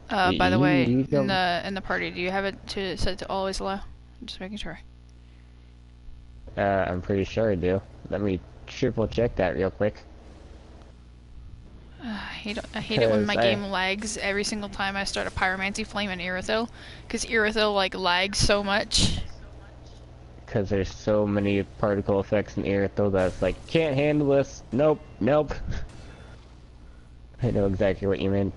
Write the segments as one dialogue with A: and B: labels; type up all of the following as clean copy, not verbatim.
A: By the way, in the party, do you have it set to always allow? I'm just making sure.
B: I'm pretty sure I do. Let me triple check that real quick.
A: I hate it when my game lags every single time I start a pyromancy flame in Irithyll, because Irithyll like lags so much.
B: Because there's so many particle effects in Irithyll that it's like, can't handle this. Nope, nope. I know exactly what you mean.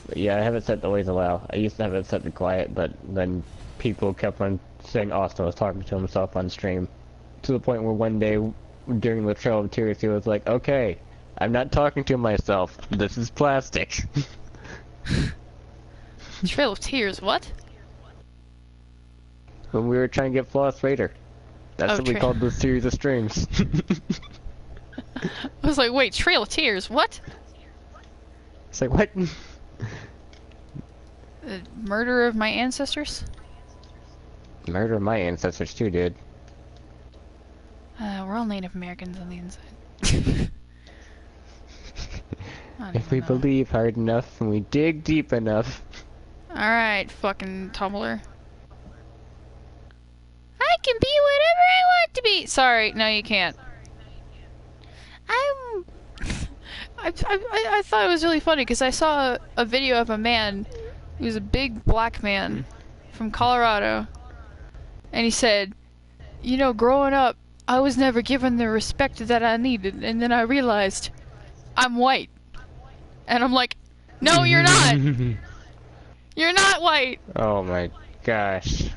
B: But yeah, I have it set to always allow. I used to have it set to quiet, but then people kept on saying Austin was talking to himself on stream. To the point where one day, during the Trail of Tears, he was like, okay, I'm not talking to myself. This is plastic.
A: Trail of Tears, what?
B: When we were trying to get Floss Raider. That's what we called this series of streams.
A: I was like, wait, Trail of Tears, what?
B: It's like, what?
A: The murder of my ancestors?
B: Murder of my ancestors too, dude.
A: We're all Native Americans on the inside.
B: If we believe hard enough and we dig deep enough.
A: Alright, fucking Tumblr. I can be whatever I want to be! Sorry, no you can't. I thought it was really funny because I saw a video of a man, he was a big black man from Colorado, and he said, you know, growing up, I was never given the respect that I needed, and then I realized I'm white. And I'm like, no, you're not! You're not white!
B: Oh my gosh.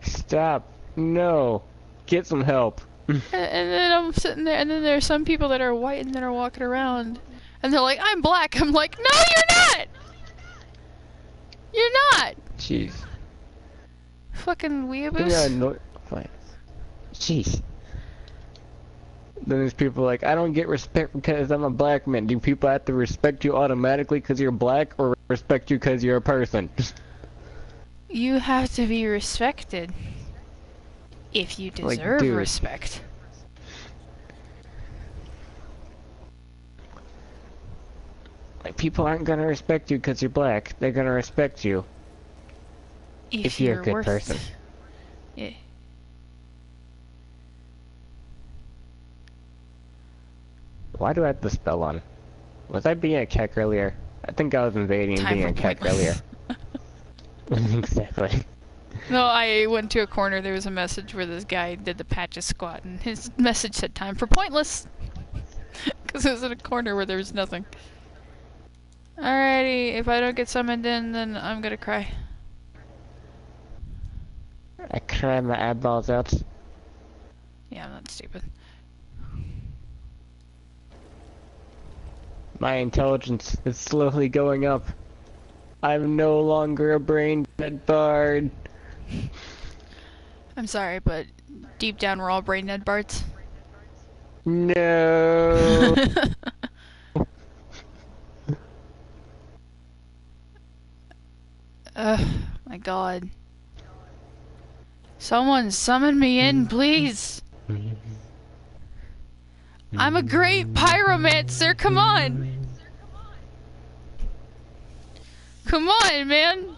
B: Stop. No. Get some help.
A: And then I'm sitting there, and then there's some people that are white and that are walking around, and they're like, I'm black. I'm like, no, you're not! You're not!
B: Jeez.
A: Fucking weeaboos.
B: Yeah, no. Jeez. Then there's people like, I don't get respect because I'm a black man. Do people have to respect you automatically because you're black, or respect you because you're a person?
A: You have to be respected. If you deserve respect.
B: Like, people aren't gonna respect you because you're black. They're gonna respect you if you're a good person.
A: Yeah.
B: Why do I have the spell on? Was I being a keck earlier? I think I was invading and being a keck earlier. Exactly.
A: No, I went to a corner, there was a message where this guy did the patches squat, and his message said time for pointless! Because it was in a corner where there was nothing. Alrighty, if I don't get summoned in, then I'm gonna cry.
B: I cry my eyeballs out.
A: Yeah, I'm not stupid.
B: My intelligence is slowly going up. I'm no longer a brain dead bard.
A: I'm sorry, but deep down we're all brain dead bards.
B: No.
A: My god. Someone summon me in, please! I'm a great pyromancer, come on! Come on, man!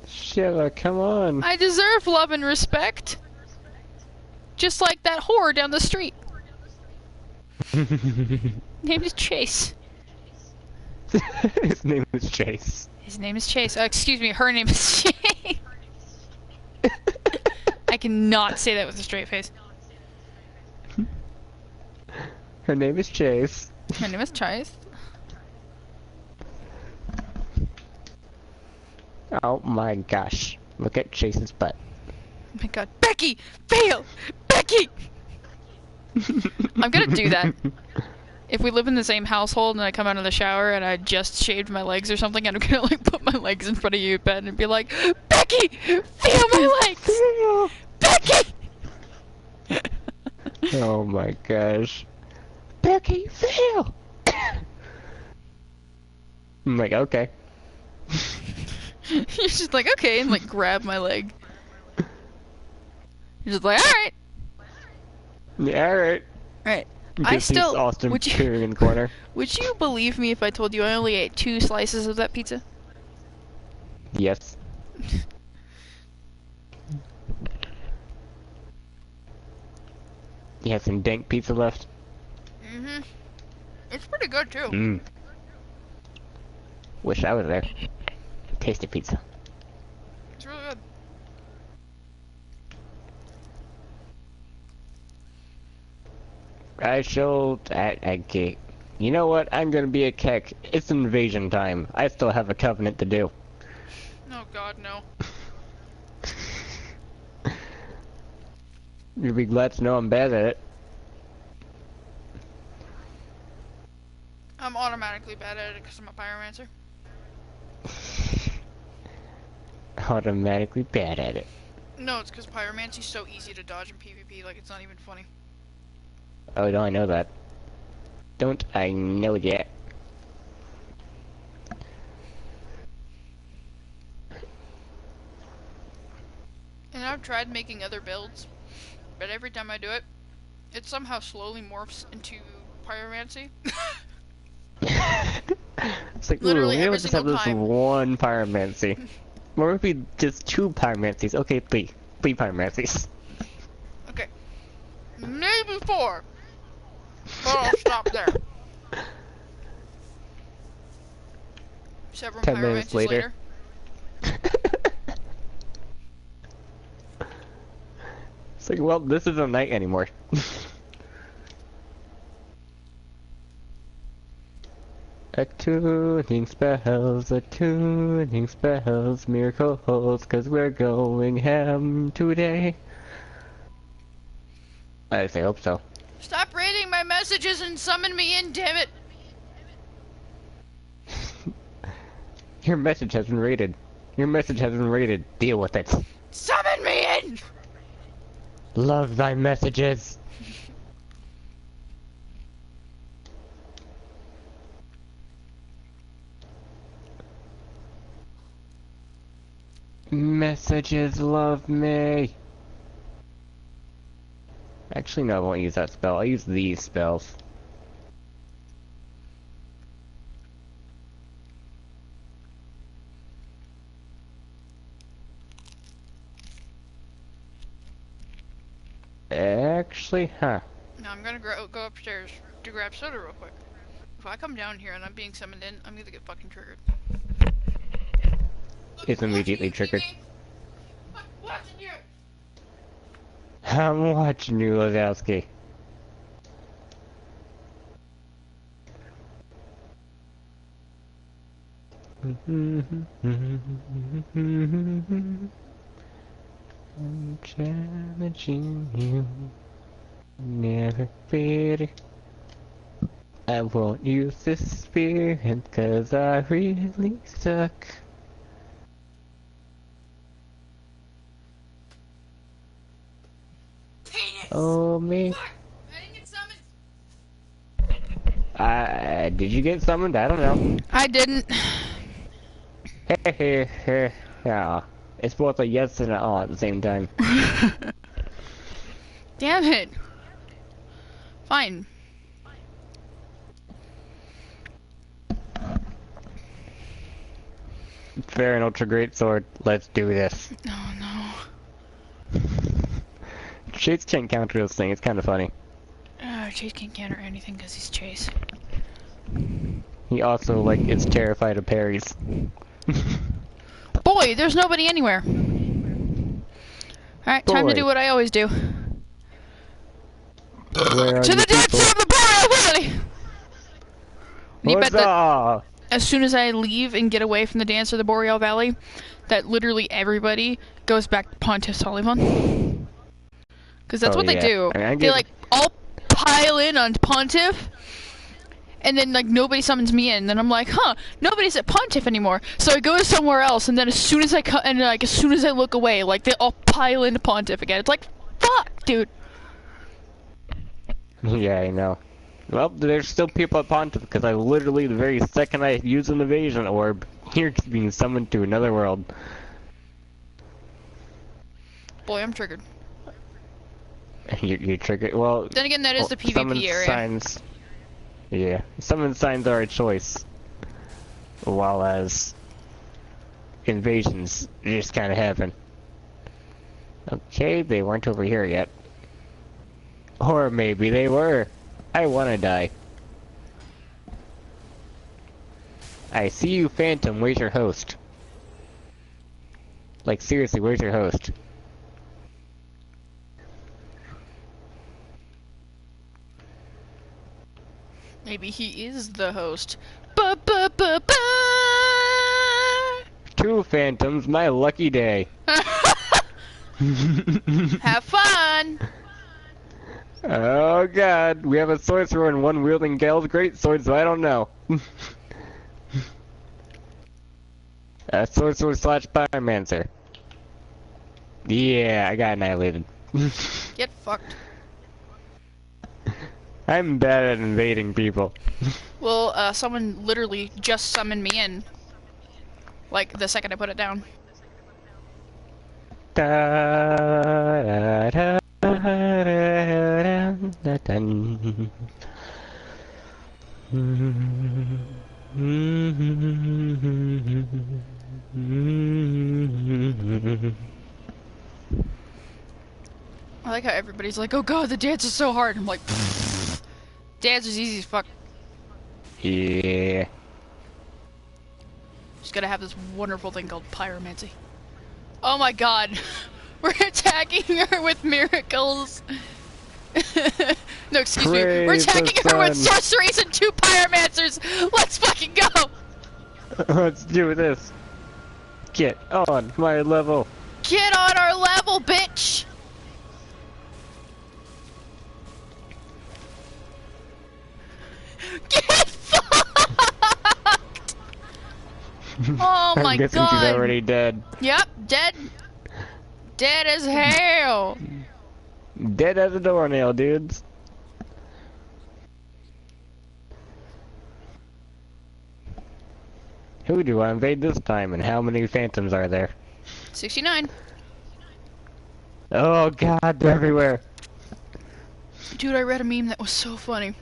B: Sheila, come on.
A: I deserve love and respect. Just like that whore down the street. Name is Chase.
B: His name is Chase.
A: His name is Chase. Excuse me, her name is Chase. I cannot say that with a straight face.
B: Her name is Chase.
A: Her name is Chase.
B: Oh my gosh. Look at Chase's butt.
A: Oh my god. Becky! Fail! Becky! I'm gonna do that. If we live in the same household and I come out of the shower and I just shaved my legs or something, I'm gonna like put my legs in front of you in bed and be like, Becky! Feel my legs! Becky!
B: Oh my gosh. Becky, feel! I'm like, okay.
A: You're just like, okay, and like grab my leg. You're just like, alright!
B: Yeah, alright.
A: Alright. I
B: Just sees
A: still
B: Austin
A: would you
B: peering in the corner.
A: would you believe me if I told you I only ate 2 slices of that pizza?
B: Yes. You have some dank pizza left?
A: Mhm. It's pretty good too.
B: Mmm. Wish I was there. Tasty pizza.
A: It's really good.
B: Okay. You know what? I'm gonna be a keck. It's invasion time. I still have a covenant to do.
A: Oh God, no.
B: You'll be glad to know I'm bad at it.
A: I'm automatically bad at it because I'm a pyromancer.
B: Automatically bad at it.
A: No, it's because pyromancy's so easy to dodge in PvP, like it's not even funny.
B: Oh, don't I know that? Don't I know that?
A: And I've tried making other builds, but every time I do it, it somehow slowly morphs into pyromancy.
B: It's like, ooh,
A: Literally
B: maybe
A: every
B: we'll just have
A: single
B: this
A: time.
B: one pyromancy. Or maybe just 2 pyromancies. Okay, 3. 3 pyromancies.
A: Okay. Maybe 4. But I'll stop there. Several
B: 10 minutes
A: pyromancies
B: later. It's like, well, this isn't night anymore. Attuning spells, miracles, 'cause we're going ham today. I hope so.
A: Stop reading my messages and summon me in, damn it!
B: Your message has been raided. Your message has been raided. Deal with it.
A: Summon me in!
B: Love thy messages. Messages love me. Actually, no, I won't use that spell. I'll use these spells. Actually, huh.
A: Now I'm gonna go upstairs to grab soda real quick. If I come down here and I'm being summoned in, I'm gonna get fucking triggered.
B: It's immediately triggered.
A: I'm watching you!
B: I'm watching you, Lazowski. I'm challenging you. Never fear. I won't use this spirit 'cause I really suck.
A: Penis!
B: Oh me.
A: Fuck! I didn't get summoned!
B: Did you get summoned? I don't know.
A: I didn't.
B: Yeah. It's both a yes and an oh at the same time.
A: Damn it. Fine.
B: Fair and ultra great sword. Let's do this.
A: Oh no.
B: Chase can't counter this thing. It's kind of funny.
A: Chase can't counter anything because he's Chase.
B: He also, like, is terrified of parries.
A: Boy, there's nobody anywhere. Alright, time to do what I always do.
B: Where are
A: To
B: you
A: the depths
B: people?
A: of the Boreal Valley! And you bet that
B: Huzzah!
A: as soon as I leave and get away from the dance of the Boreal Valley, that literally everybody goes back to Pontiff Solivan. Because that's
B: Oh,
A: what they
B: yeah.
A: do.
B: I mean, I
A: They
B: get-
A: like all pile in on Pontiff, and then like nobody summons me in. Then I'm like, huh, nobody's at Pontiff anymore. So I go to somewhere else, and then as soon as I as soon as I look away, like they all pile into Pontiff again. It's like, fuck, dude.
B: Yeah, I know. Well, there's still people at Pontiff because I literally, the very second I use an evasion orb, you're being summoned to another world.
A: Boy, I'm triggered.
B: You trigger. Well,
A: Then again, that is the
B: summon
A: PvP area.
B: signs. Yeah, summon signs are a choice, while as invasions just kind of happen. Okay, they weren't over here yet. Or maybe they were. I wanna die. I see you, Phantom. Where's your host? Like, seriously, where's your host?
A: Maybe he is the host. Ba-ba-ba-ba!
B: Two Phantoms, my lucky day.
A: Have fun!
B: Oh god, we have a sorcerer and one wielding Gale's greatsword, so I don't know. A sorcerer slash pyromancer. Yeah, I got annihilated.
A: Get fucked.
B: I'm bad at invading people.
A: Well, someone literally just summoned me in. Like, the second I put it down.
B: Da, da, da, da, da, da.
A: I like how everybody's like, oh god, the dance is so hard. I'm like, dance is easy as fuck.
B: Yeah.
A: Just gotta have this wonderful thing called pyromancy. Oh my god. We're attacking her with miracles. No, excuse me. We're
B: Praise the
A: attacking her with
B: sun.
A: sorceries and 2 pyromancers. Let's fucking go.
B: Let's do this. Get on my level.
A: Get on our level, bitch. Get fucked. Oh my
B: I'm guessing
A: god.
B: she's already dead.
A: Yep, dead. Dead as hell.
B: Dead as a doornail, dudes. Who do I invade this time, and how many phantoms are there?
A: 69.
B: Oh god, they're everywhere.
A: Dude, I read a meme that was so funny.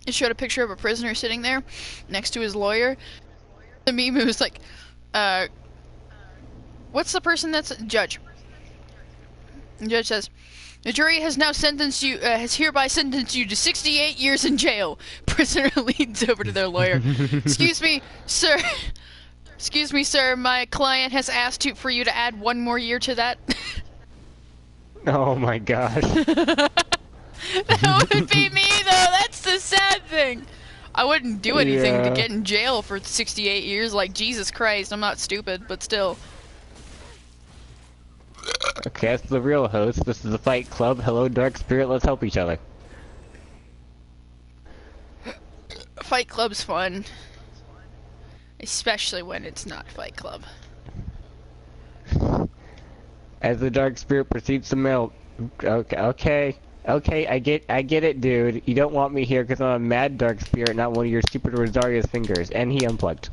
A: It showed a picture of a prisoner sitting there next to his lawyer. The meme was like, what's the person that's judge? The judge says, the jury has now sentenced you, has hereby sentenced you to 68 years in jail. Prisoner leans over to their lawyer. Excuse me, sir. Excuse me, sir. My client has asked for you to add 1 more year to that.
B: Oh my gosh.
A: That would be me, though. That's the sad thing. I wouldn't do anything to
B: Yeah.
A: get in jail for 68 years. Like, Jesus Christ, I'm not stupid, but still.
B: Okay, that's the real host. This is the Fight Club. Hello, Dark Spirit. Let's help each other.
A: Fight Club's fun. Especially when it's not Fight Club.
B: As the Dark Spirit proceeds to melt. Okay. Okay, I get it, dude. You don't want me here because I'm a mad Dark Spirit, not one of your stupid Rosaria's fingers. And he unplugged.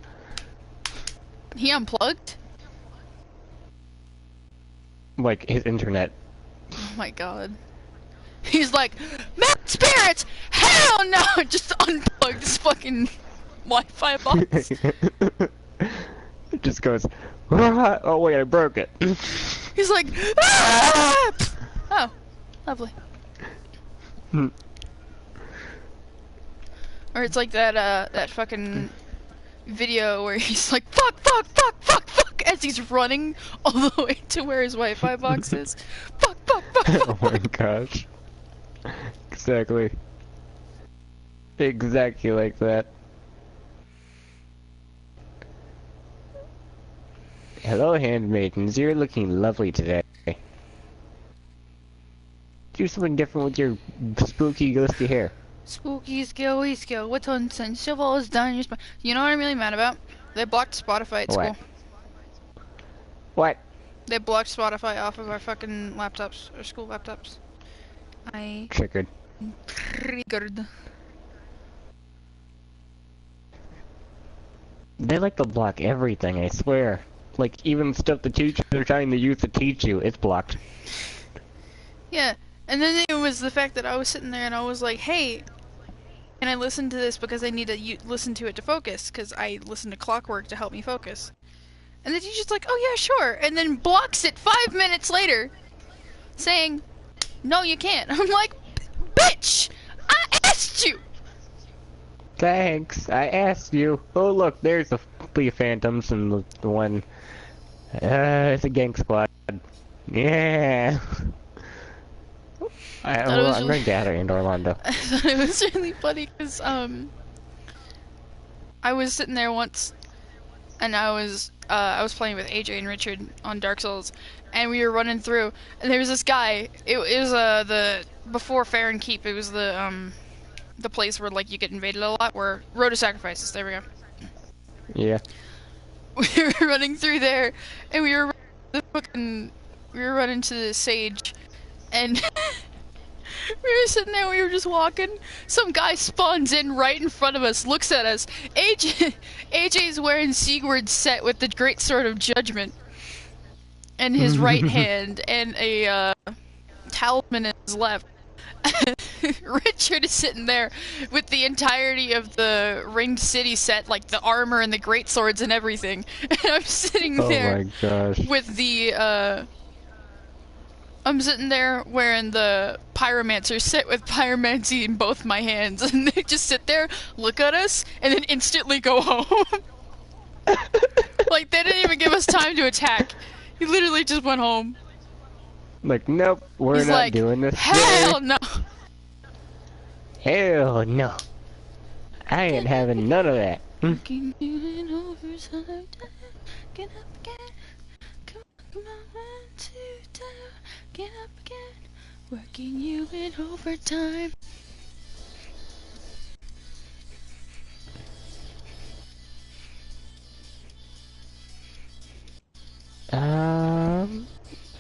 A: He unplugged?
B: Like, his internet.
A: Oh my god. He's like, mad spirits! Hell no! Just unplugged this fucking Wi-Fi box.
B: It just goes, "Ah!" Oh wait, I broke it.
A: He's like, ah! Oh, lovely. Or it's like that, that fucking video where he's like, fuck, fuck, fuck, fuck, fuck, as he's running all the way to where his Wi-Fi box is. Fuck, fuck, fuck, fuck,
B: Oh my gosh. Exactly. Exactly like that. Hello, handmaidens. You're looking lovely today. Do something different with your spooky, ghosty hair.
A: Spooky scary skill, what's unsensible is done. You know what I'm really mad about? They blocked Spotify at
B: What?
A: school.
B: What?
A: They blocked Spotify off of our fucking laptops, our school laptops. I
B: Triggered.
A: triggered.
B: They like to block everything, I swear. Like, even stuff the teachers are trying to use to teach you, it's blocked.
A: Yeah, And then it was the fact that I was sitting there and I was like, hey, can I listen to this because I need to listen to it to focus, because I listen to Clockwork to help me focus. And the teacher's like, oh yeah, sure, and then blocks it 5 minutes later, saying, no, you can't. I'm like, bitch! I asked you!
B: Thanks, I asked you. Oh look, there's the Phantoms and the one. It's a gang squad. Yeah. I'm going to gather in Orlando.
A: I thought it was really funny because I was sitting there once, and I was playing with AJ and Richard on Dark Souls, and we were running through, and there was this guy. It was the before Fair and Keep. It was the place where like you get invaded a lot, where Road to Sacrifices. There we go.
B: Yeah.
A: We were running through there, and we were running to the Sage, and we were sitting there, we were just walking. Some guy spawns in right in front of us, looks at us. AJ's wearing Sigurd's set with the Great Sword of Judgment in his right hand, and a talisman in his left. Richard is sitting there with the entirety of the Ringed City set, like the armor and the great swords and everything. And I'm sitting there
B: oh my gosh.
A: with the I'm sitting there wearing the Pyromancer set with Pyromancy in both my hands, and they just sit there, look at us, and then instantly go home. Like, they didn't even give us time to attack. He literally just went home.
B: Like, nope, we're
A: He's
B: not
A: like,
B: doing this.
A: Hell no!
B: Hell no. I ain't having none of that.
A: Working you in overtime, get up again. Come on, 1, 2, down. Get up again. Working you in overtime.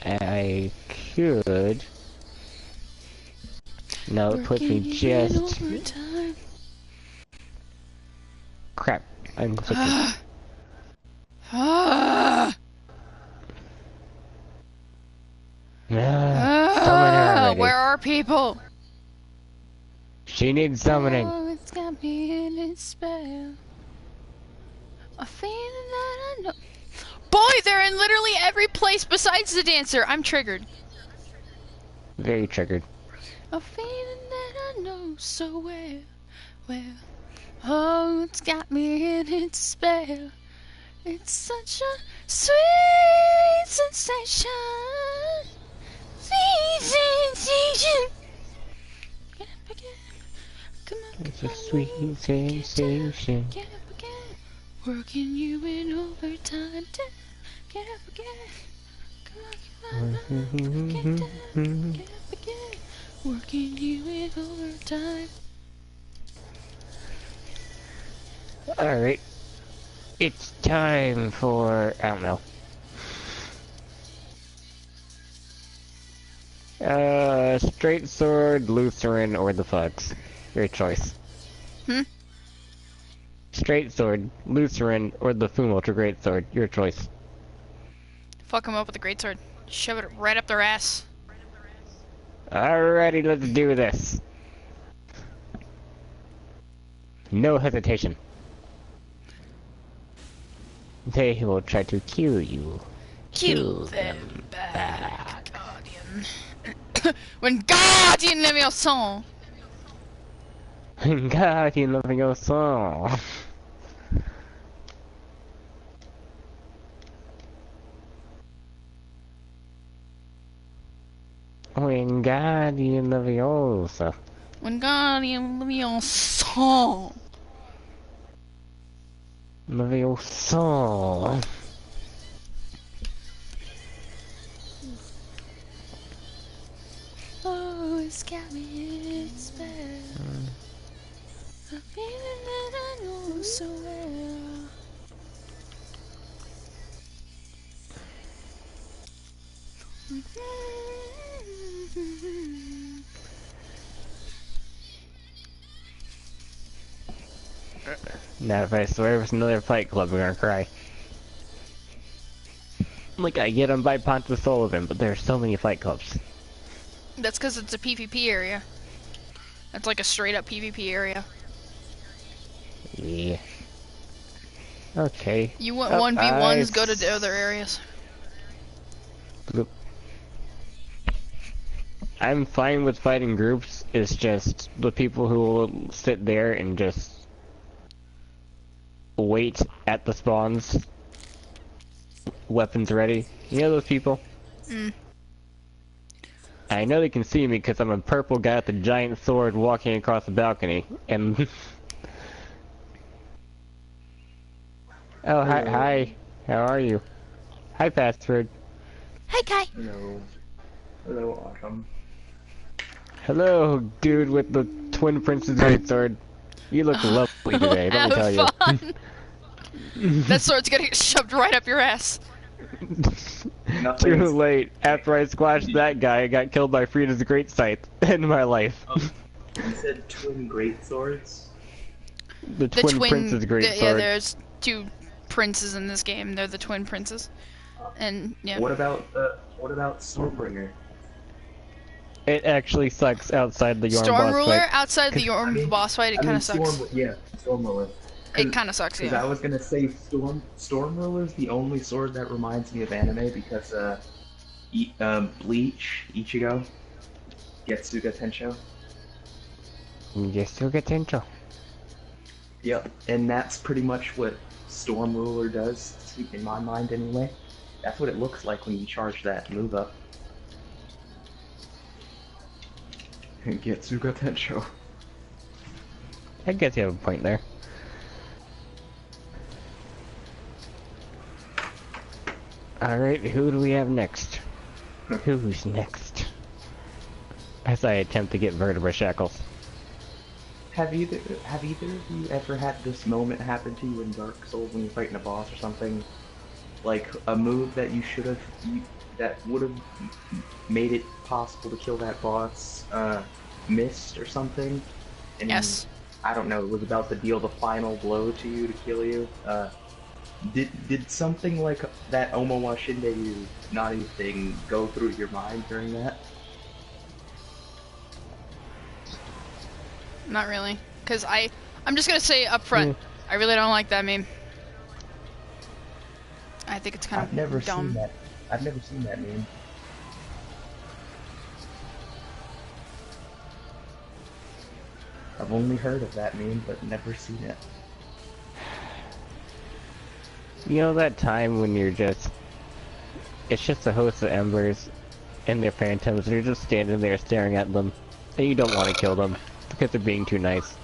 B: I could. No, it puts me just. Crap, I'm clicking.
A: Where are people?
B: She needs summoning.
A: Oh, it's got me in its spell. A feeling that I know. Boy, they're in literally every place besides the dancer. I'm triggered.
B: Very triggered.
A: A feeling that I know so well, well. Oh, it's got me in its spell. It's such a sweet sensation. Sweet sensation. Get up again. Come on,
B: it's a sweet sensation.
A: Get up again. Working you in overtime. Get up again. Come on, get down. Get up again. Working you in overtime.
B: Alright. It's time for... I don't know. Straight sword, Lutheran, or the Fugs. Your choice. Straight sword, Lutheran, or the Fumotra Great Sword. Your choice.
A: Fuck them up with the greatsword. Shove it right up their ass.
B: Alrighty, let's do this. No hesitation. They will try to kill you.
A: Kill them back, Guardian. When Guardian of your soul.
B: Guardian of your soul. When Guardian of your soul.
A: When Guardian of your soul.
B: Of your soul.
A: Oh, it's got me in its spell. A feeling that I know so well.
B: Now if I swear it's another Fight Club, we're gonna cry. Like, I get them by Pontus Sullivan, but there are so many Fight Clubs.
A: That's because it's a PvP area. That's like a straight up PvP area.
B: Yeah. Okay.
A: You want 1v1s, go to the other areas.
B: Bloop. I'm fine with fighting groups. It's just the people who will sit there and just wait at the spawns, weapons ready. You know those people?
A: Mm.
B: I know they can see me because I'm a purple guy with a giant sword walking across the balcony. And oh, hi, how are you? Hi, password.
A: Hey, Kai.
C: Hello, Autumn.
B: Hello, dude with the twin prince's greatsword. You look lovely today, let me tell you.
A: Fun. That sword's gonna get shoved right up your ass.
B: Too late. After I squashed that guy, I got killed by Frida's great scythe. End of my life.
C: You said twin great swords?
B: The twin prince's greatsword.
A: Yeah, there's two princes in this game. They're the twin princes. And yeah.
C: What about Stormbringer?
B: It actually sucks outside the Yorm
A: Storm
B: boss
A: Ruler
B: fight.
A: outside the Yorm boss fight. It kind of sucks.
C: Storm Ruler.
A: It kind of sucks.
C: Because
A: Yeah.
C: I was gonna say Storm Ruler's the only sword that reminds me of anime because Bleach, Ichigo, Getsuga Tensho.
B: Getsuga Tensho.
C: Yep, and that's pretty much what Storm Ruler does, in my mind anyway. That's what it looks like when you charge that move up. Getsuga Tensho.
B: I guess you have a point there. Alright, who do we have next? Who's next? As I attempt to get vertebra shackles.
C: Have either of you ever had this moment happen to you in Dark Souls when you're fighting a boss or something? Like a move that you should have, that would have made it possible to kill that boss, missed or something? And
A: Yes.
C: I don't know, it was about to deal the final blow to you to kill you. Did something like that Omawa Shindeyu naughty thing go through your mind during that?
A: Not really, because I'm just gonna say up front, I really don't like that meme. I think it's kind of dumb.
C: I've never seen that meme. I've only heard of that meme, but never seen it.
B: You know that time when you're just... It's just a host of embers and their phantoms, and you're just standing there staring at them, and you don't want to kill them, because they're being too nice.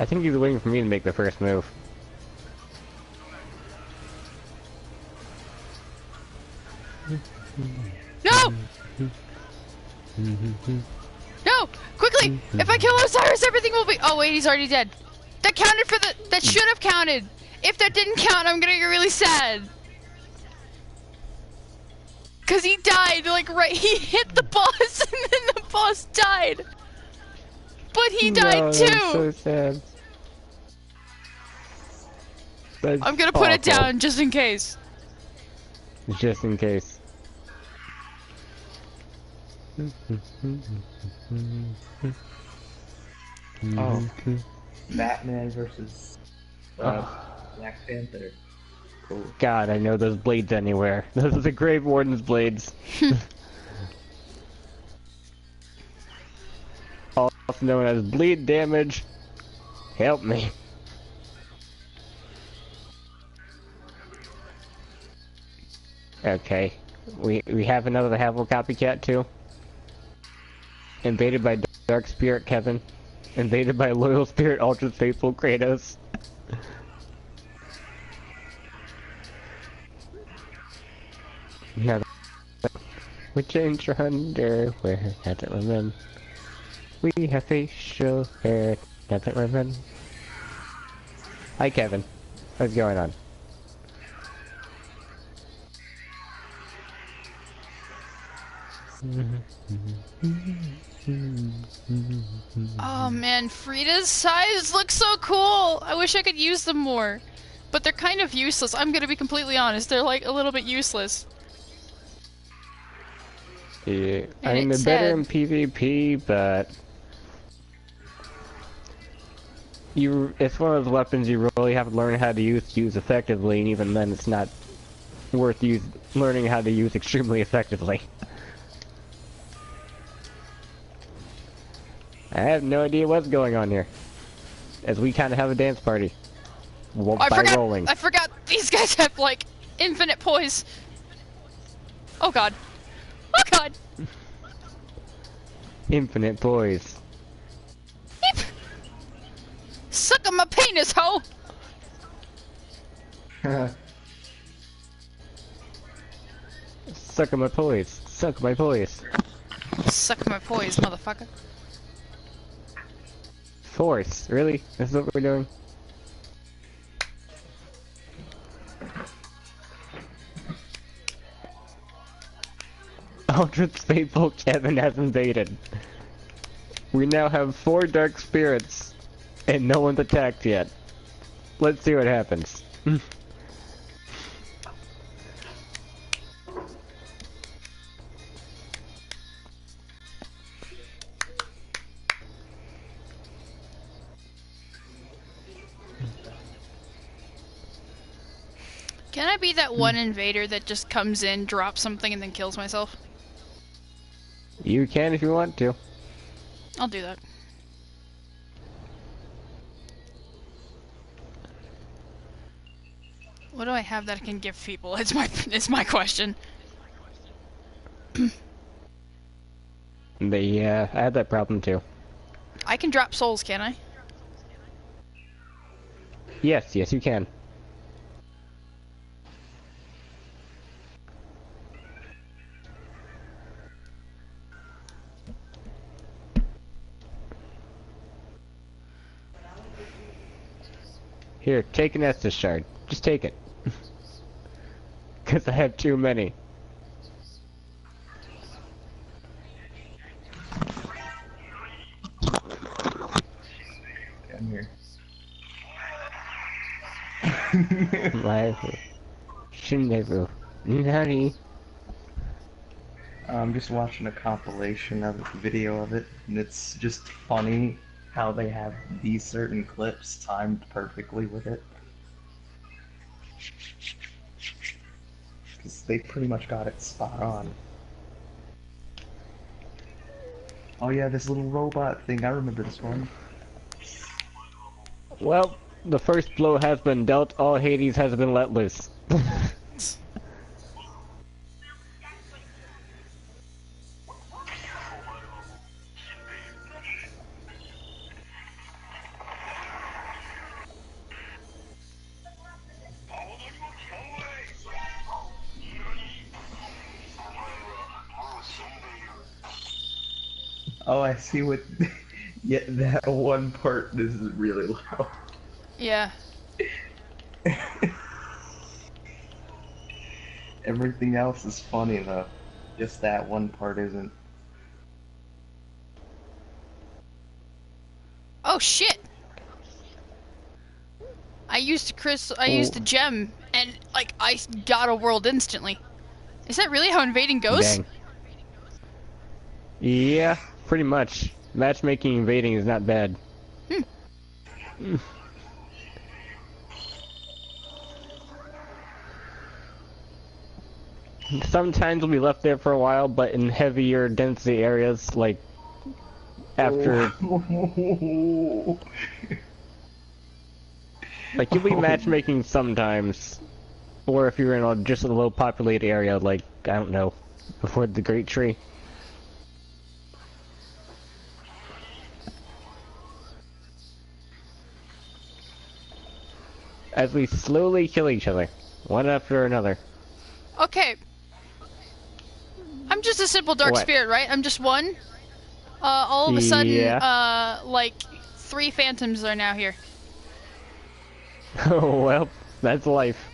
B: I think he's waiting for me to make the first move.
A: No! No! Quickly! If I kill Osiris, everything will be. Oh wait, he's already dead. That counted for the. That should have counted. If that didn't count, I'm gonna get really sad. Cause he died, like right. He hit the boss, and then the boss died. But he died too.
B: That's so sad. That's
A: I'm gonna put it
B: awful.
A: down just in case.
B: Just in case.
C: Oh, Batman versus Black Panther. Cool.
B: God, I know those blades anywhere. Those are the Grave Warden's blades. Also known as bleed damage. Help me. Okay. We have another Havel copycat too. Invaded by Dark Spirit Kevin. Invaded by Loyal Spirit Ultra Faithful Kratos. Now we change your underwear, doesn't remember. We have facial hair, doesn't remember. Hi Kevin, what's going on?
A: Oh man, Frida's size looks so cool! I wish I could use them more. But they're kind of useless, I'm gonna be completely honest. They're like a little bit useless.
B: Yeah, I
A: And
B: mean, they're
A: it's
B: better
A: sad.
B: in PvP, but it's one of those weapons you really have to learn how to use effectively, and even then it's not worth learning how to use extremely effectively. I have no idea what's going on here, as we kind of have a dance party.
A: Oh,
B: By rolling.
A: I forgot these guys have, like, infinite poise. Oh god. Oh god!
B: Infinite poise.
A: Eep! Suck on my penis, ho!
B: Suck on my poise. Suck my poise.
A: Suck my poise, motherfucker.
B: Force. Really? That's what we're doing? Aldrich's faithful Kevin has invaded. We now have 4 dark spirits, and no one's attacked yet. Let's see what happens.
A: Can I be that one invader that just comes in, drops something, and then kills myself?
B: You can if you want to.
A: I'll do that. What do I have that I can give people? It's my question.
B: I had that problem too.
A: I can drop souls, can I?
B: Yes, you can. Here, take an Estus shard. Just take it. Because I have too many.
C: I'm here.
B: Shinderu. Nani?
C: I'm just watching a compilation of a video of it, and it's just funny how they have these certain clips timed perfectly with it. Because they pretty much got it spot on. Oh yeah, this little robot thing, I remember this one.
B: Well, the first blow has been dealt, all Hades has been let loose.
C: Oh, I see what... yeah, that one part is really loud.
A: Yeah.
C: Everything else is funny though. Just that one part isn't.
A: Oh shit! I used a gem, and like I got a world instantly. Is that really how invading goes?
B: Dang. Yeah, pretty much. Matchmaking invading is not bad. Sometimes we'll be left there for a while, but in heavier density areas, like after, like you'll be matchmaking sometimes, or if you're in just a low populated area, like I don't know, before the Great Tree. As we slowly kill each other, one after another.
A: Okay. I'm just a simple dark
B: What?
A: spirit, right? I'm just one. All of a sudden,
B: Yeah.
A: like 3 phantoms are now here.
B: Oh well, that's life.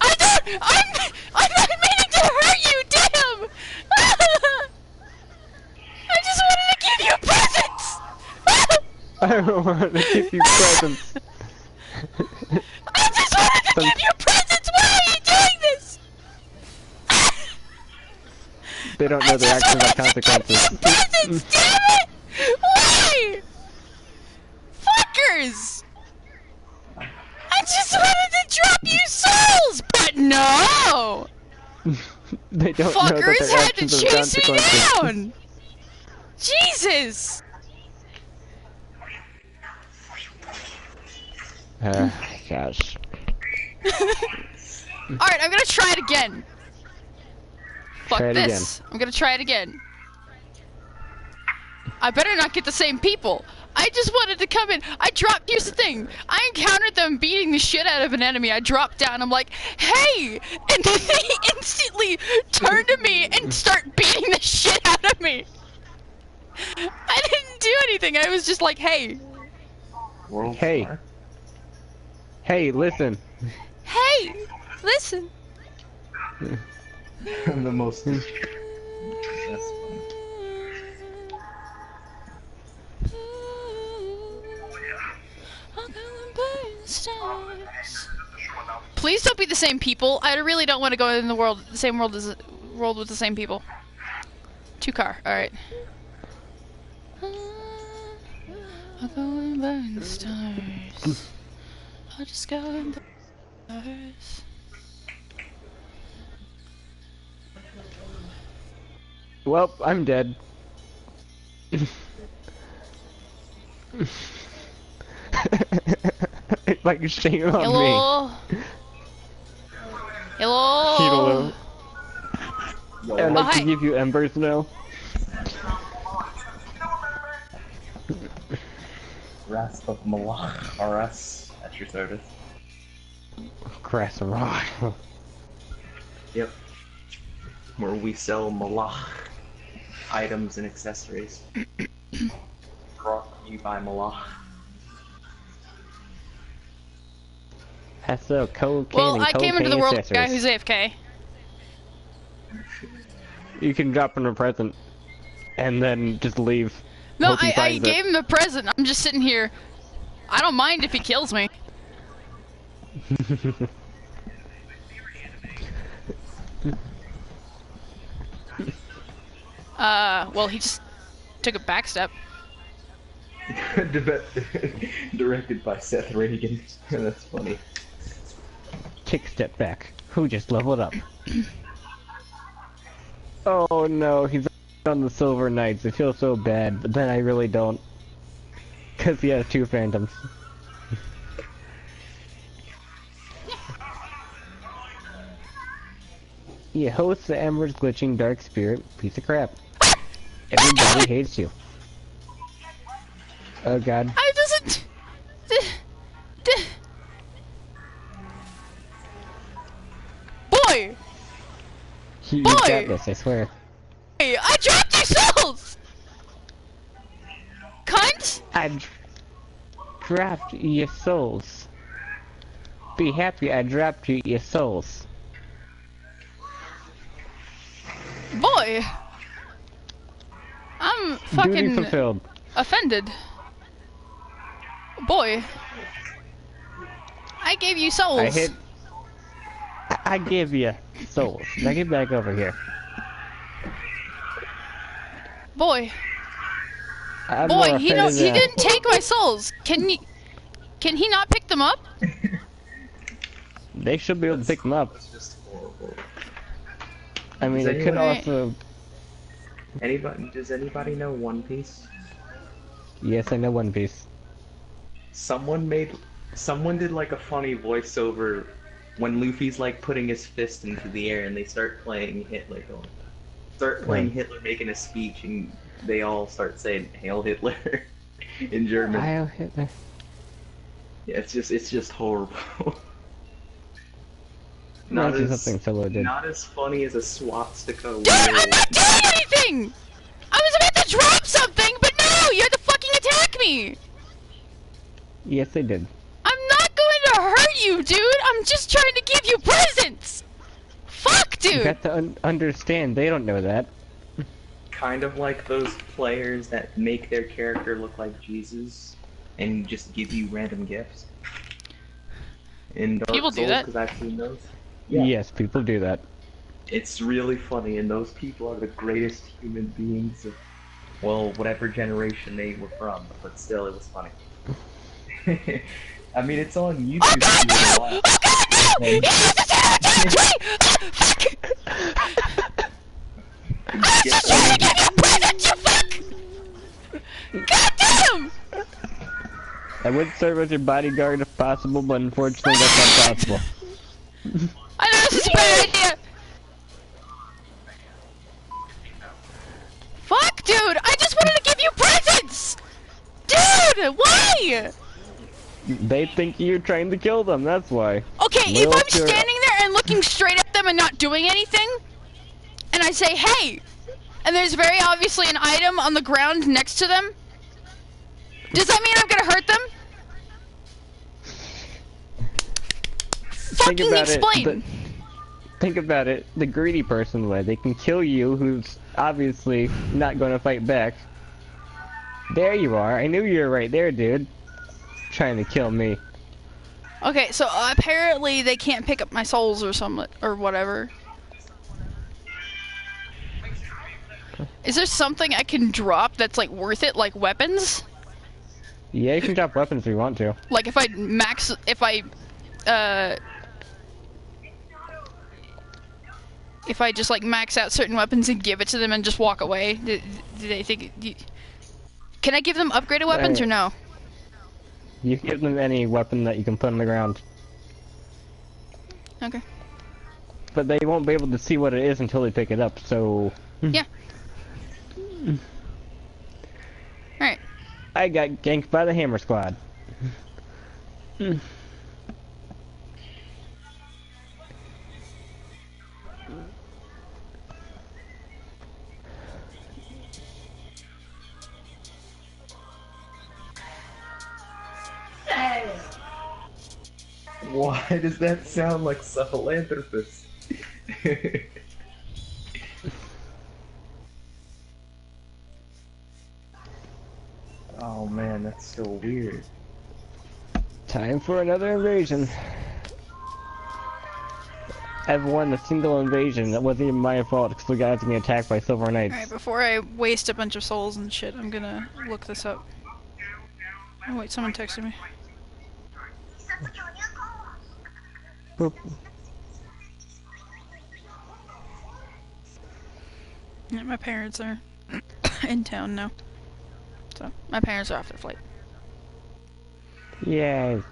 A: I'm not meaning to hurt you, damn! I just wanted to give you presents!
B: I don't want to give you presents.
A: I just wanted to give you presents! Why are you doing this?
B: They don't know their actions have consequences.
A: Presents, damn it! Why? Fuckers! I just wanted to drop you souls, but no!
B: They don't know that
A: Fuckers
B: their
A: had to
B: actions have
A: chase me
B: consequences.
A: down! Jesus!
B: Gosh.
A: Alright, I'm gonna try it again. Fuck
B: Try it
A: this. I'm gonna try it again. I better not get the same people. I just wanted to come in. I dropped, here's the thing. I encountered them beating the shit out of an enemy. I dropped down, I'm like, hey! And then they instantly turn to me and start beating the shit out of me. I didn't do anything. I was just like, hey.
C: World
B: Hey.
C: Star?
B: Hey, listen.
A: Hey! Listen.
C: I'm the most. That's funny.
A: Please don't be the same people. I really don't want to go in the world, the same world as world with the same people. 2-car. All right. I'll go and burn the stars. I'll just go and burn the stars.
B: Well, I'm dead. Like, shame on
A: Hello.
B: me.
A: Hello.
B: Hello. I'd like
A: hi.
B: to give you embers now.
C: Rasp of Malach RS at your service.
B: Grass and rock.
C: Yep. Where we sell Malach items and accessories. Brought to you by Malach.
B: That's so cocaine
A: Well,
B: and
A: I came into the
B: cocaine
A: world with a guy
B: accessories.
A: who's AFK.
B: You can drop him a present and then just leave.
A: No,
B: Hope he
A: I
B: finds it.
A: gave him a present. I'm just sitting here. I don't mind if he kills me. Well, he just took a back step.
C: Directed by Seth Rogen. That's funny.
B: Kick step back. Who just leveled up? Oh no, he's on the Silver Knights. I feel so bad, but then I really don't. Cause he has 2 phantoms. You host the Ember's glitching dark spirit, piece of crap. Everybody hates you. Oh god.
A: I doesn't. Boy,
B: You
A: Boy!
B: got this, I swear.
A: hey, I dropped your souls. Cunt.
B: I dropped your souls. Be happy I dropped you your souls.
A: Boy, I'm
B: Duty
A: fucking
B: fulfilled.
A: offended. Boy, I gave you souls.
B: I give you souls. Now get back over here.
A: Boy,
B: I'm
A: boy,
B: more
A: he
B: offended than-
A: didn't take my souls. Can he not pick them up?
B: They should be able to pick them up.
C: That's just horrible.
B: I mean,
C: Does
B: it could
A: anyone-
B: also...
C: Does anybody know One Piece?
B: Yes, I know One Piece.
C: Someone did like a funny voiceover when Luffy's like putting his fist into the air and they start playing Hitler Hitler making a speech and they all start saying Hail Hitler in German.
B: I'll hit there.
C: Yeah, it's just horrible.
B: Not something Solo did.
C: Not as funny as a swastika.
A: Dude, I'm not doing anything! I was about to drop something, but no! You had to fucking attack me!
B: Yes, they did.
A: I'm not going to hurt you, dude! I'm just trying to give you presents! Fuck,
B: You
A: dude!
B: got to understand, they don't know that.
C: kind of like those players that make their character look like Jesus and just give you random gifts in Dark
A: People do
C: Souls,
A: that?
C: because I've seen those. Yeah.
B: Yes, people do that.
C: It's really funny, and those people are the greatest human beings of, well, whatever generation they were from, but still, it was funny. I mean, it's on YouTube.
A: Oh god!
C: If you wanna watch.
A: Oh god! He has a territory! Fuck! I was just trying to give you presents, you fuck! God damn!
B: I would serve as your bodyguard if possible, but unfortunately that's not possible.
A: I know this is a bad idea! Fuck, dude! I just wanted to give you presents! Dude! Why?
B: They think you're trying to kill them, that's why.
A: Okay, if I'm standing there and looking straight at them and not doing anything, and I say, hey, and there's very obviously an item on the ground next to them, does that mean I'm gonna hurt them?
B: Think
A: Fucking
B: about
A: explain!
B: Think about it the greedy person way. They can kill you, who's obviously not going to fight back. There you are. I knew you were right there, dude. Trying to kill me.
A: Okay, so apparently they can't pick up my souls or something, or whatever. Is there something I can drop that's like worth it, like weapons?
B: Yeah, you can drop weapons if you want to.
A: Like if I just like max out certain weapons and give it to them and just walk away, do they think? Can I give them upgraded weapons or no?
B: You can give them any weapon that you can put on the ground.
A: Okay.
B: But they won't be able to see what it is until they pick it up, so...
A: Yeah. Alright.
B: I got ganked by the Hammer Squad.
C: Why does that sound like Sahelanthropus? Oh man, that's so weird.
B: Time for another invasion. I've won a single invasion. That wasn't even my fault because the guys getting attacked by Silver Knights.
A: Alright, before I waste a bunch of souls and shit, I'm gonna look this up. Oh wait, someone texted me.
B: Boop.
A: Yeah, my parents are in town now. So, my parents are off their flight.
B: Yay.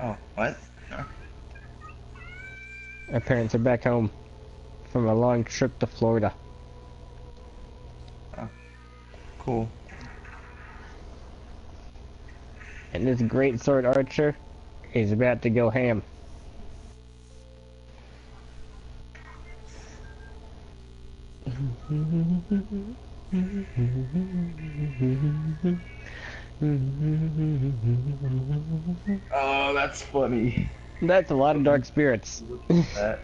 C: Oh, what?
B: My parents are back home from a long trip to Florida.
C: Oh, cool.
B: And this great sword archer is about to go ham.
C: Oh, that's funny.
B: That's a lot of dark spirits.
C: Look at that.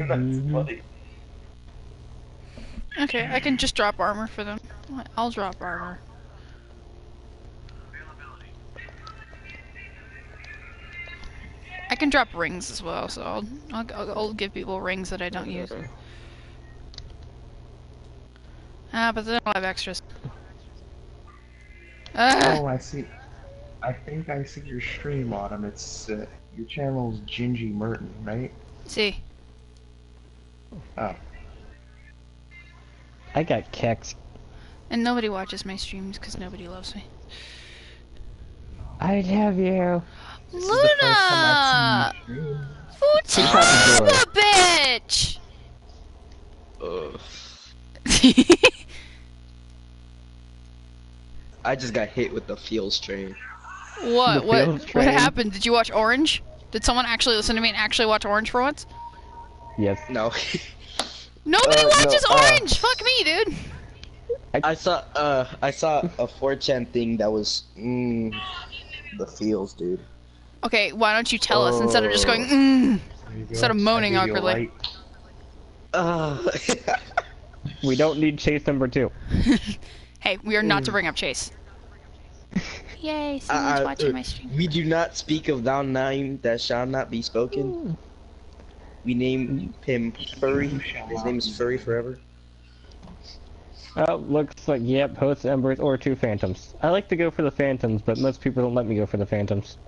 C: That's funny.
A: Okay, I can just drop armor for them. I'll drop armor. I can drop rings as well, so I'll give people rings that I don't use. Ah, but they don't have extras.
C: Oh, I see. I think I see your stream, Autumn. It's your channel's Gingy Merton, right?
A: See.
C: Oh.
B: I got kecks.
A: And nobody watches my streams because nobody loves me.
B: I love you.
C: This is the first time
A: Luna!
C: I've seen you stream.
A: Fuchamba, bitch!
D: I just got hit with the fuel strain.
A: What?
B: The
A: What?
B: field
A: What
B: train.
A: happened? Did you watch Orange? Did someone actually listen to me and actually watch Orange for once?
B: Yes.
D: No.
A: Nobody
D: No,
A: watches Orange! Fuck me, dude!
D: I saw a 4chan thing that was the feels, dude.
A: Okay, why don't you tell us instead of just going,
C: Oh, there you
A: instead
C: go.
A: of
C: I
A: moaning
C: gave you a
A: awkwardly.
C: light.
D: Uh,
B: We don't need chase number 2.
A: Hey, we are not to bring up Chase. Yay, someone's watching my stream.
D: we do not speak of thou name that shall not be spoken. We name him Furry. His name is Furry forever.
B: Oh, looks like, yep, host embers or 2 phantoms. I like to go for the phantoms, but most people don't let me go for the phantoms.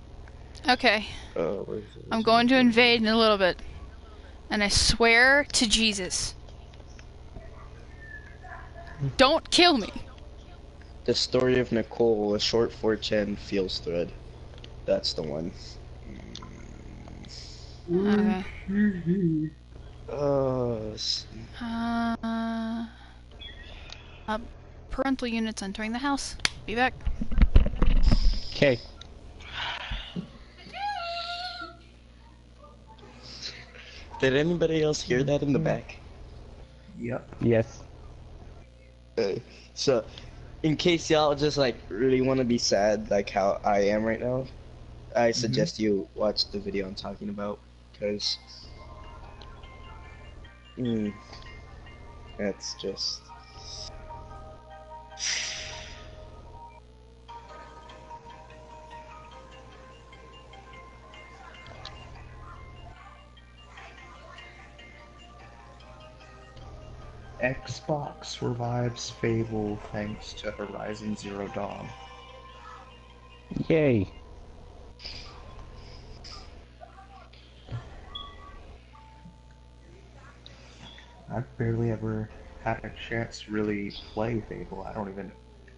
A: Okay,
D: Where is it?
A: I'm going to invade in a little bit. And I swear to Jesus, don't kill me.
D: The story of Nicole, a short 4chan feels thread. That's the one.
A: Okay.
D: S-
A: Parental units entering the house. Be back.
B: Okay.
D: Did anybody else hear that in the back?
C: Yep.
B: Yes.
D: So, in case y'all just like really want to be sad, like how I am right now, I suggest you watch the video I'm talking about, because that's just.
C: Xbox survives Fable thanks to Horizon Zero Dawn.
B: Yay.
C: I've barely ever had a chance to really play Fable. I don't even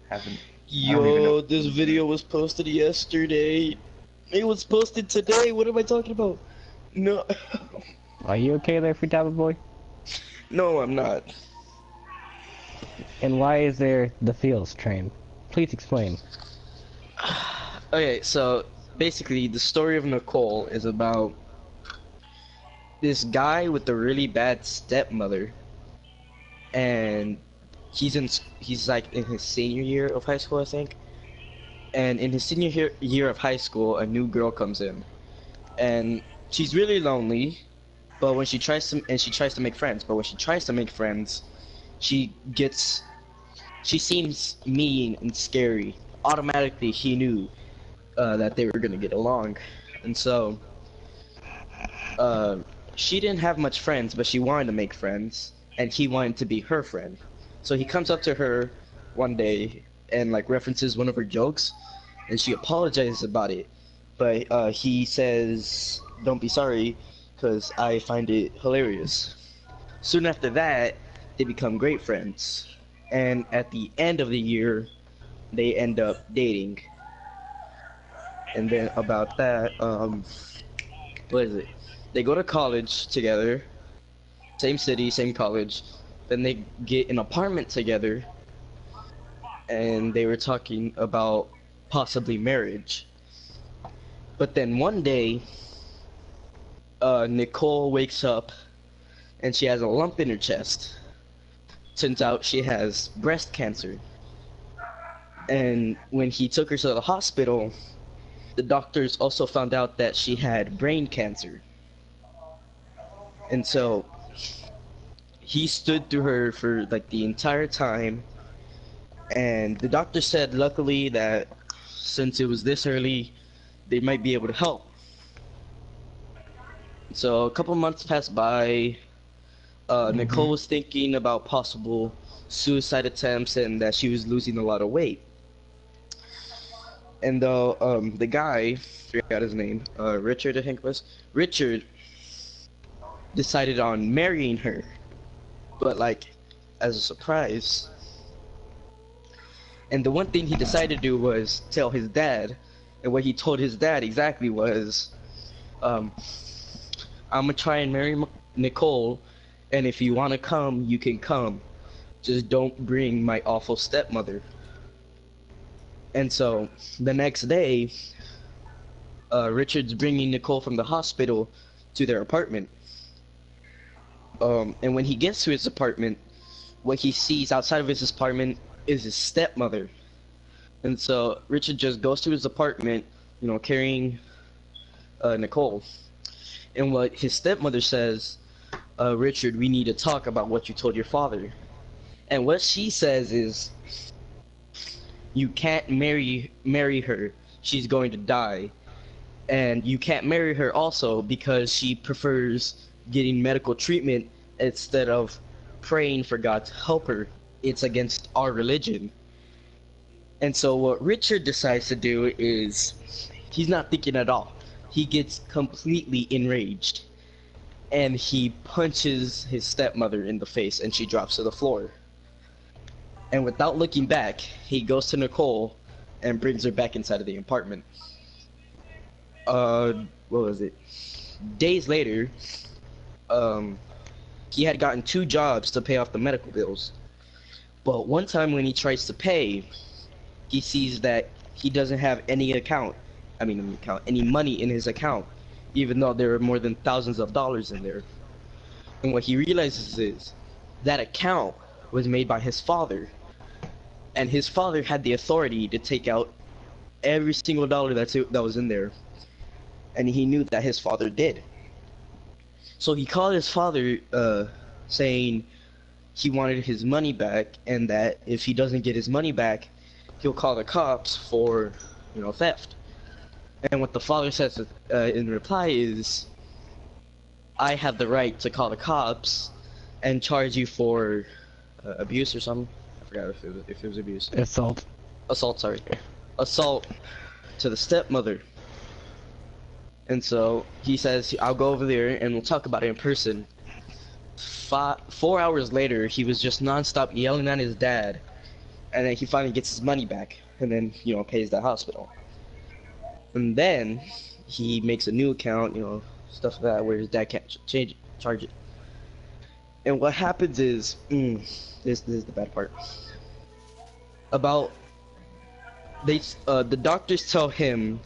C: haven't. I don't even know.
D: Yo, this video was posted yesterday. It was posted today. What am I talking about? No,
B: Are you okay there, Futaba boy?
D: no, I'm not.
B: And why is there the Fields train? Please explain.
D: Okay, so basically, the story of Nicole is about this guy with a really bad stepmother, and he's like in his senior year of high school, I think. And in his senior year of high school, a new girl comes in, and she's really lonely. But when she tries to make friends, she seems mean and scary. Automatically, he knew that they were gonna get along, and so she didn't have much friends, but she wanted to make friends, and he wanted to be her friend. So he comes up to her one day and like references one of her jokes, and she apologizes about it, but he says, "Don't be sorry, because I find it hilarious." Soon after that, they become great friends, and at the end of the year, they end up dating. And then about that, what is it? They go to college together, same city, same college. Then they get an apartment together, and they were talking about possibly marriage. But then one day, Nicole wakes up and she has a lump in her chest. Turns out she has breast cancer. And when he took her to the hospital, the doctors also found out that she had brain cancer. And so he stood through her for like the entire time, and the doctor said luckily that since it was this early, they might be able to help. So a couple months passed by. Nicole was thinking about possible suicide attempts and that she was losing a lot of weight. And the guy, forgot his name, Richard I think it was, Richard decided on marrying her, but like as a surprise. And the one thing he decided to do was tell his dad, and what he told his dad exactly was, I'm gonna try and marry Nicole, and if you wanna come, you can come. Just don't bring my awful stepmother. And so the next day, Richard's bringing Nicole from the hospital to their apartment. And when he gets to his apartment, what he sees outside of his apartment is his stepmother. And so Richard just goes to his apartment, you know, carrying Nicole. And what his stepmother says, Richard, we need to talk about what you told your father. And what she says is, you can't marry her. She's going to die. And you can't marry her also because she prefers getting medical treatment instead of praying for God to help her. It's against our religion. And so what Richard decides to do is, he's not thinking at all. He gets completely enraged. And he punches his stepmother in the face and she drops to the floor. And without looking back, he goes to Nicole and brings her back inside of the apartment. What was it? Days later, he had gotten 2 jobs to pay off the medical bills. But one time when he tries to pay, he sees that he doesn't have any any money in his account, even though there are more than thousands of dollars in there. And what he realizes is that account was made by his father, and his father had the authority to take out every single dollar that was in there, and he knew that his father did. So he called his father, saying he wanted his money back, and that if he doesn't get his money back, he'll call the cops for, you know, theft. And what the father says in reply is, I have the right to call the cops and charge you for abuse or something. I forgot if it was abuse.
B: Assault.
D: Assault, sorry. Assault to the stepmother. And so he says, I'll go over there and we'll talk about it in person. 4 hours later, he was just nonstop yelling at his dad. And then he finally gets his money back. And then, you know, pays the hospital. And then he makes a new account, you know, stuff like that, where his dad can't charge it. And what happens is, this is the bad part. The doctors tell him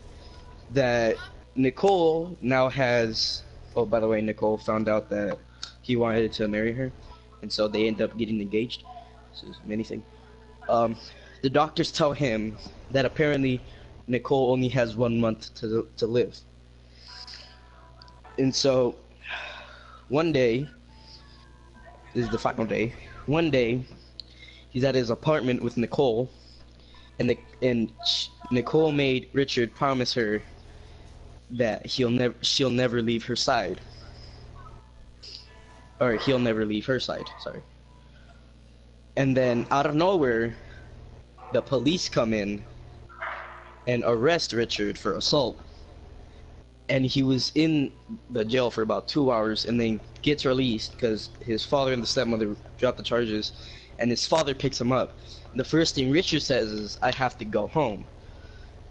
D: that Nicole now has, oh, by the way, Nicole found out that he wanted to marry her, and so they end up getting engaged. This is many things. The doctors tell him that apparently Nicole only has 1 month to live. And so, one day, this is the final day, one day, he's at his apartment with Nicole, and Nicole made Richard promise her that she'll never leave her side. Or he'll never leave her side, sorry. And then, out of nowhere, the police come in and arrest Richard for assault. And he was in the jail for about 2 hours and then gets released because his father and the stepmother dropped the charges, and his father picks him up. And the first thing Richard says is, I have to go home.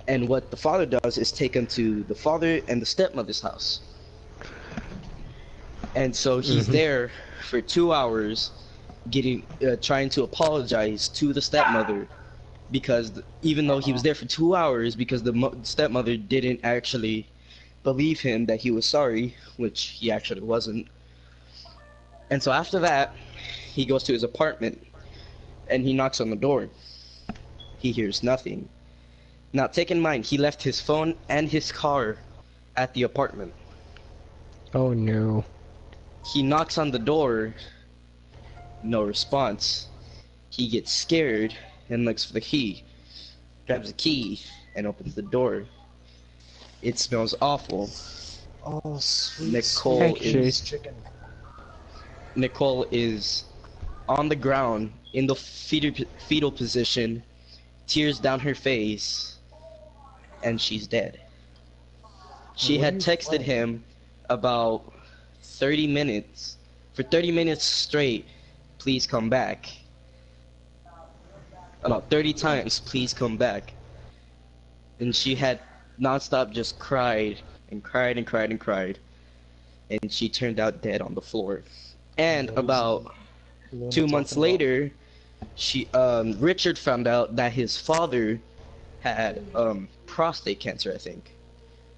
D: And what the father does is take him to the father and the stepmother's house. And so he's there for 2 hours trying to apologize to the stepmother, because even though he was there for 2 hours, because the stepmother didn't actually believe him that he was sorry, which he actually wasn't. And so after that, he goes to his apartment and he knocks on the door. He hears nothing. Now take in mind, he left his phone and his car at the apartment.
B: Oh no.
D: He knocks on the door, no response. He gets scared and looks for the key, grabs the key and opens the door. It smells awful.
C: Oh, sweet.
D: Nicole is on the ground in the fetal position, tears down her face, and she's dead. She had texted him about 30 minutes, for 30 minutes straight, please come back. About 30 times, please come back. And she had nonstop just cried and cried and cried and cried. And she turned out dead on the floor. And about 2 months later, Richard found out that his father had prostate cancer, I think.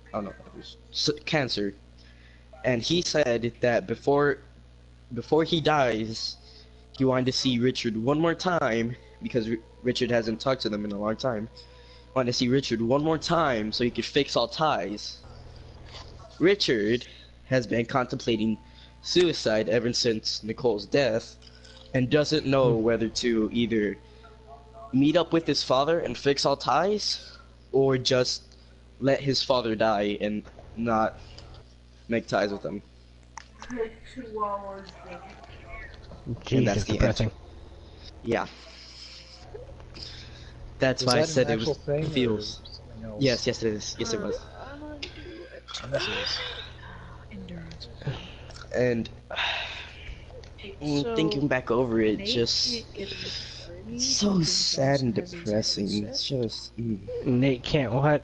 D: I don't know, it was cancer. And he said that before he dies, he wanted to see Richard one more time, because Richard hasn't talked to them in a long time. Want to see Richard one more time so he could fix all ties. Richard has been contemplating suicide ever since Nicole's death and doesn't know whether to either meet up with his father and fix all ties or just let his father die and not make ties with him. And that's
B: Jesus,
D: the
B: depressing.
D: answer. Yeah. That's
E: Is
D: why I
E: that
D: said
E: an
D: it
E: actual
D: was
E: thing, or
D: feels.
E: something else?
D: Yes, yes it is. Yes it was.
F: I'm gonna do it.
E: Jesus.
F: Endurance.
D: And
F: So,
D: thinking back over it,
F: Nate
D: just
F: can't get in the party
D: so
F: because
D: sad and
F: Dawson has his
D: depressing.
F: headset.
D: It's just
B: Nate can't what?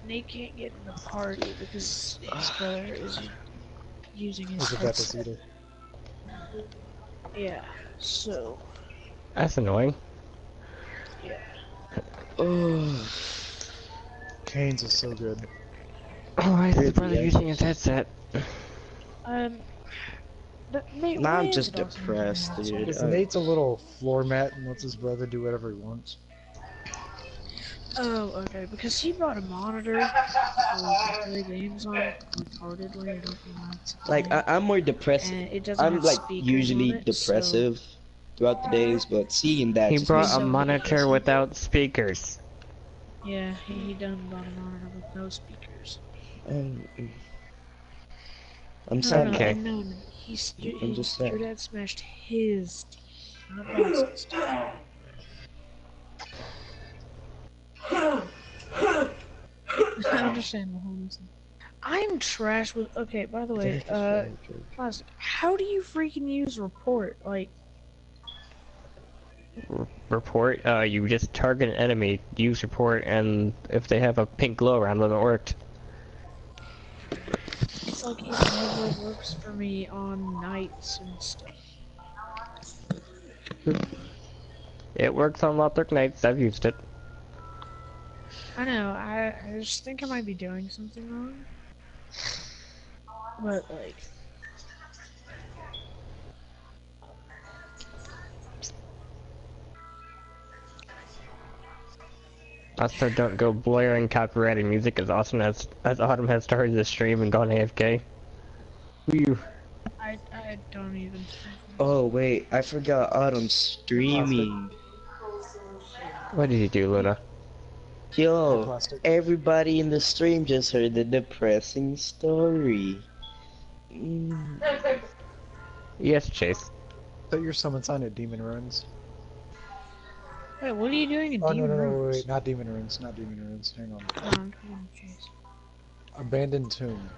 F: Nate can't get in the party because his brother is using his
E: Is it
F: headset.
E: Bethesda?
F: Yeah, so,
B: That's annoying.
F: yeah.
D: oh.
E: Canes is so good.
B: Oh, why is his
D: Really,
B: brother
D: yeah.
B: using his headset?
F: Nate,
D: Now
F: why
D: I'm
F: is
D: just
F: Dawson
D: depressed,
F: using
D: dude.
E: Because Nate's a little floor mat and lets his brother do whatever he wants.
F: Oh, okay, because he brought a monitor to play games on retardedly, I don't know why it's
D: Like I'm more depressed.
F: and it doesn't
D: I'm
F: have
D: like
F: speakers
D: usually
F: on it,
D: depressive throughout the days, but seeing that
B: He
D: just
B: brought
D: makes
B: a
F: So
B: monitor
F: because-
B: without speakers.
F: Yeah, he done bought a monitor with no speakers.
D: I'm
F: No,
D: sad.
F: no,
B: Okay.
F: no,
D: I'm just sad.
F: your dad smashed his TV, not Dawson's TV. Understandable, Holmes. I'm trash with. Okay, by the way, Plastic, how do you freaking use report? Like,
B: Report, you just target an enemy, use report, and if they have a pink glow around them, it worked.
F: it's like it never works for me on nights and stuff.
B: It works on Lothric Knights, I've used it.
F: I know, I just think I might be doing something wrong. But, like...
B: Also, don't go blaring copyrighted music as Autumn has started the stream and gone AFK. Whew.
F: I don't even...
D: Oh wait, I forgot Autumn streaming.
B: What did you do, Luna?
D: Yo,
E: Plastic.
D: everybody in the stream just heard the depressing story.
B: Yes, Chase.
E: Put your summon sign at Demon Ruins.
F: Wait, what are you doing in
E: Oh, no,
F: Demon
E: no, no,
F: Ruins?
E: wait, not Demon Ruins, not Demon Ruins. Hang on.
F: Come on, jeez.
E: Abandoned Tomb.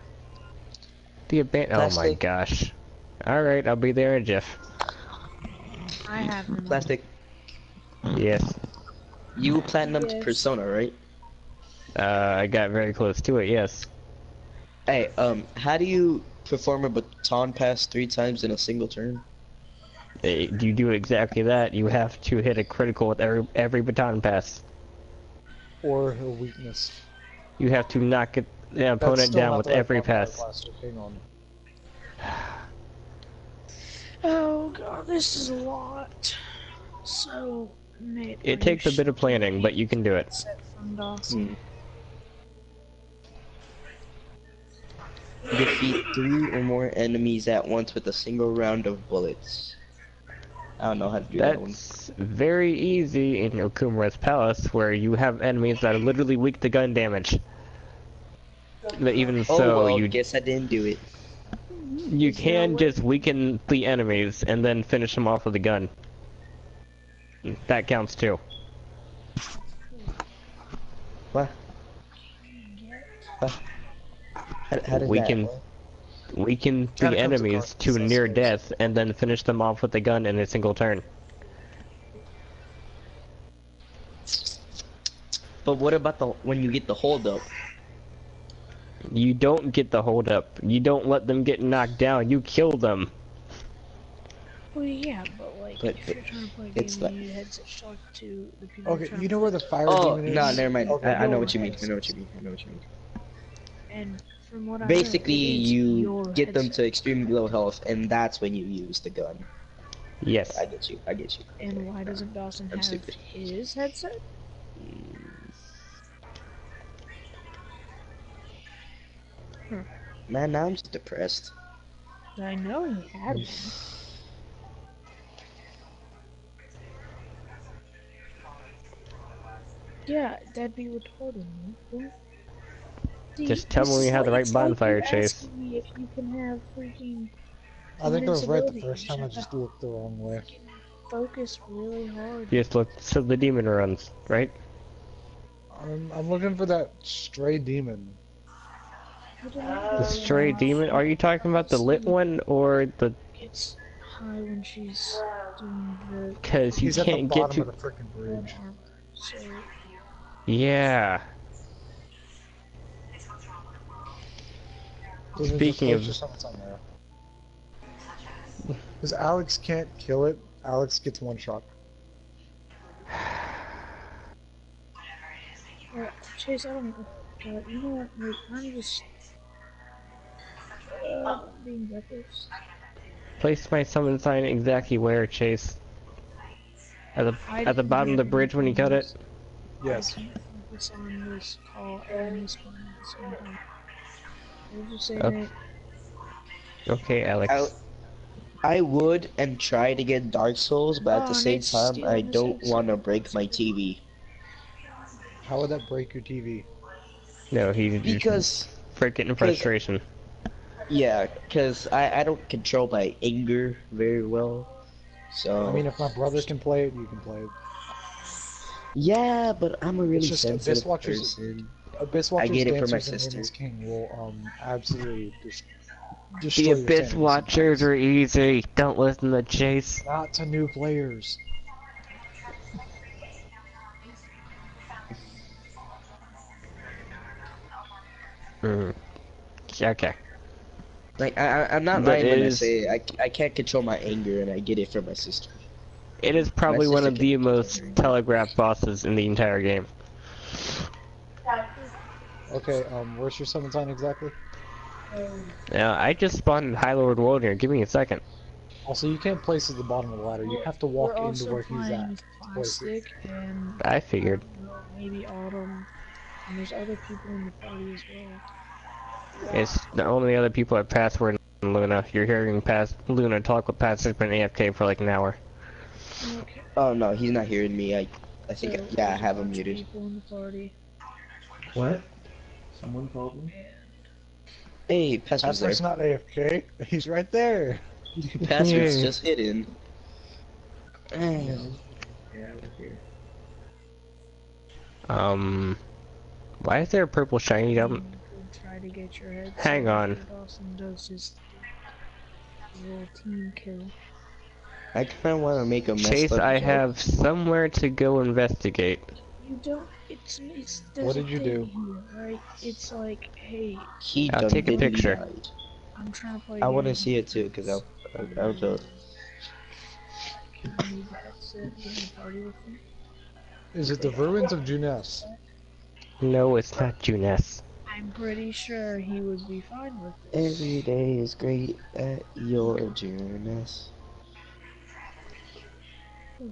B: The oh my
D: Plastic.
B: gosh. Alright, I'll be there in a jiff.
F: I have them.
D: Plastic,
B: Yes.
D: you platinum
F: Yes.
D: Persona, right?
B: I got very close to it, yes.
D: Hey, how do you perform a baton pass 3 times in a single turn?
B: You do exactly that. You have to hit a critical with every baton pass.
E: Or a weakness.
B: You have to knock the
E: That's
B: opponent
E: still
B: down
E: not
B: with
E: the right
B: every
E: button,
B: pass.
E: Plastic. Hang on.
F: Oh god, this is a lot. So, Nate,
B: It takes a bit of planning, but you can do it.
F: Set from Dawson.
D: Defeat 3 or more enemies at once with a single round of bullets. I don't know how to do that one.
B: That's very easy in Okumura's Palace, where you have enemies that are literally weak to gun damage. But even
D: Oh
B: so,
D: well,
B: you
D: guess I didn't do it.
B: can just weaken the enemies and then finish them off with a gun. That counts too.
D: What? How did
B: Weaken
D: that?
B: the enemies to near death and then finish them off with a gun in a single turn.
D: But what about when you get the hold up?
B: You don't get the hold up. You don't let them get knocked down. You kill them.
F: Well, yeah, but like,
D: But
F: if you're trying to play a
D: it's
F: game,
D: like-
F: you need a headset to talk to the people.
E: Okay,
F: trying
E: you
F: to
E: know where
F: play.
E: the fire
D: Oh,
E: demon is?
D: no, never mind.
E: Okay,
D: I know
F: no
D: what you mean. I
F: headset.
D: know what you mean. I know what you mean.
F: And from what I
D: Basically,
F: know, it is
D: you
F: your
D: get them
F: headset.
D: to extremely low health, and that's when you use the gun.
B: Yes.
D: I get you. I get you.
F: And why doesn't Dawson
D: I'm
F: have
D: stupid.
F: his headset? Huh.
D: Man, now I'm just depressed.
F: I know he had one. Yeah, that'd be retarded, man. Don't- See,
B: Just tell me when you have the right
F: it's like
B: bonfire
F: you
B: chase.
F: asking me if you can have freaking
E: I think I was right the
F: invincibility.
E: first time. I just looked the wrong way.
F: Freaking focus really hard.
B: You just look so the demon runs, right?
E: I'm looking for that stray demon.
F: I don't know.
B: The stray demon? Are you talking about the lit one or the?
F: Gets high when she's doing the
B: Because you
E: He's at the
B: can't get
E: bottom
B: to.
E: of the freaking
F: red
E: bridge.
F: armor. So
B: Yeah.
E: Doesn't just
B: Speaking
E: place
B: of,
E: your summons on there. Because Alex can't kill it. Alex gets one shot.
F: Chase, I don't. You know what? Like, I'm just being reckless.
B: place my summon sign exactly where, Chase? At the bottom of the bridge when you cut it.
E: Yes.
F: I can't focus on this call and this one at the same time. What did you say,
B: Okay.
F: Nate?
B: Okay, Alex.
D: I would and try to get Dark Souls, but at the
F: Oh,
D: same
F: Nate's
D: time, I
F: stealing his
D: don't
F: headset.
D: want to break my TV.
E: How would that break your TV?
B: No, he's
D: Because,
B: freaking frustration.
D: yeah, because I don't control my anger very well. So,
E: I mean, if my brother can play it, you can play it.
D: yeah, but I'm a really
E: just
D: sensitive
E: Abyss Watchers.
D: person.
E: Abyss
D: I
E: Watchers,
D: get it for my
E: Dancers, and
D: sister.
E: Raven's King will absolutely
B: The
E: destroy your
B: Abyss
E: sanity
B: Watchers
E: sometimes.
B: are easy. Don't listen to Chase.
E: Not to new players.
B: Mm. Okay.
D: Like, I'm not
B: But
D: lying
B: it
D: when I
B: is
D: say I can't control my anger, and I get it from my sister.
B: it is probably one
D: sister
B: of
D: can
B: the
D: control
B: most
D: her anger.
B: telegraphed bosses in the entire game.
E: Okay, where's your summon sign exactly?
B: Now, I just spawned in High Lord World here. Give me a second.
E: Also, you can't place it at the bottom of the ladder. You have to walk
F: We're
E: into
F: also
E: where he's
F: playing
E: at.
F: with
E: to place it.
F: Plastic and
B: I figured.
F: maybe Autumn. And there's other people in the party as well.
B: It's the only other people at Password and Luna. You're hearing Luna talk with Pass has been AFK for like an hour.
F: Okay.
D: Oh no, he's not hearing me. I think,
F: So,
D: yeah, I
F: there's a
D: have him
F: bunch of
D: muted.
F: people in the party.
C: What? Someone called me?
D: Hey, Pastor's there.
E: Password's not AFK. He's right there.
D: Pastor's
B: Yeah.
D: just hidden.
C: Yeah, I was here.
B: Why is there a purple shiny
F: You
B: down?
F: could try to get your head
B: Hang
F: set
B: on.
F: before Dawson does his little team kill.
D: I kind of want to make a messed
B: Chase,
D: up
B: I
D: joke.
B: have somewhere to go investigate.
F: You don't. There's
E: What
F: a
E: did you
F: thing
E: do?
F: here, right? It's like, hey,
D: He
B: I'll
D: done
B: take a
D: diddly
B: picture.
D: died.
F: I'm trying to play.
D: I want to
F: games.
D: see it too, because I'll feel it.
F: I need the headset. Get in the party with me.
E: Is it the ruins of Juness?
B: No, it's not Juness.
F: I'm pretty sure he would be fine with this.
D: Every day is great at your journess.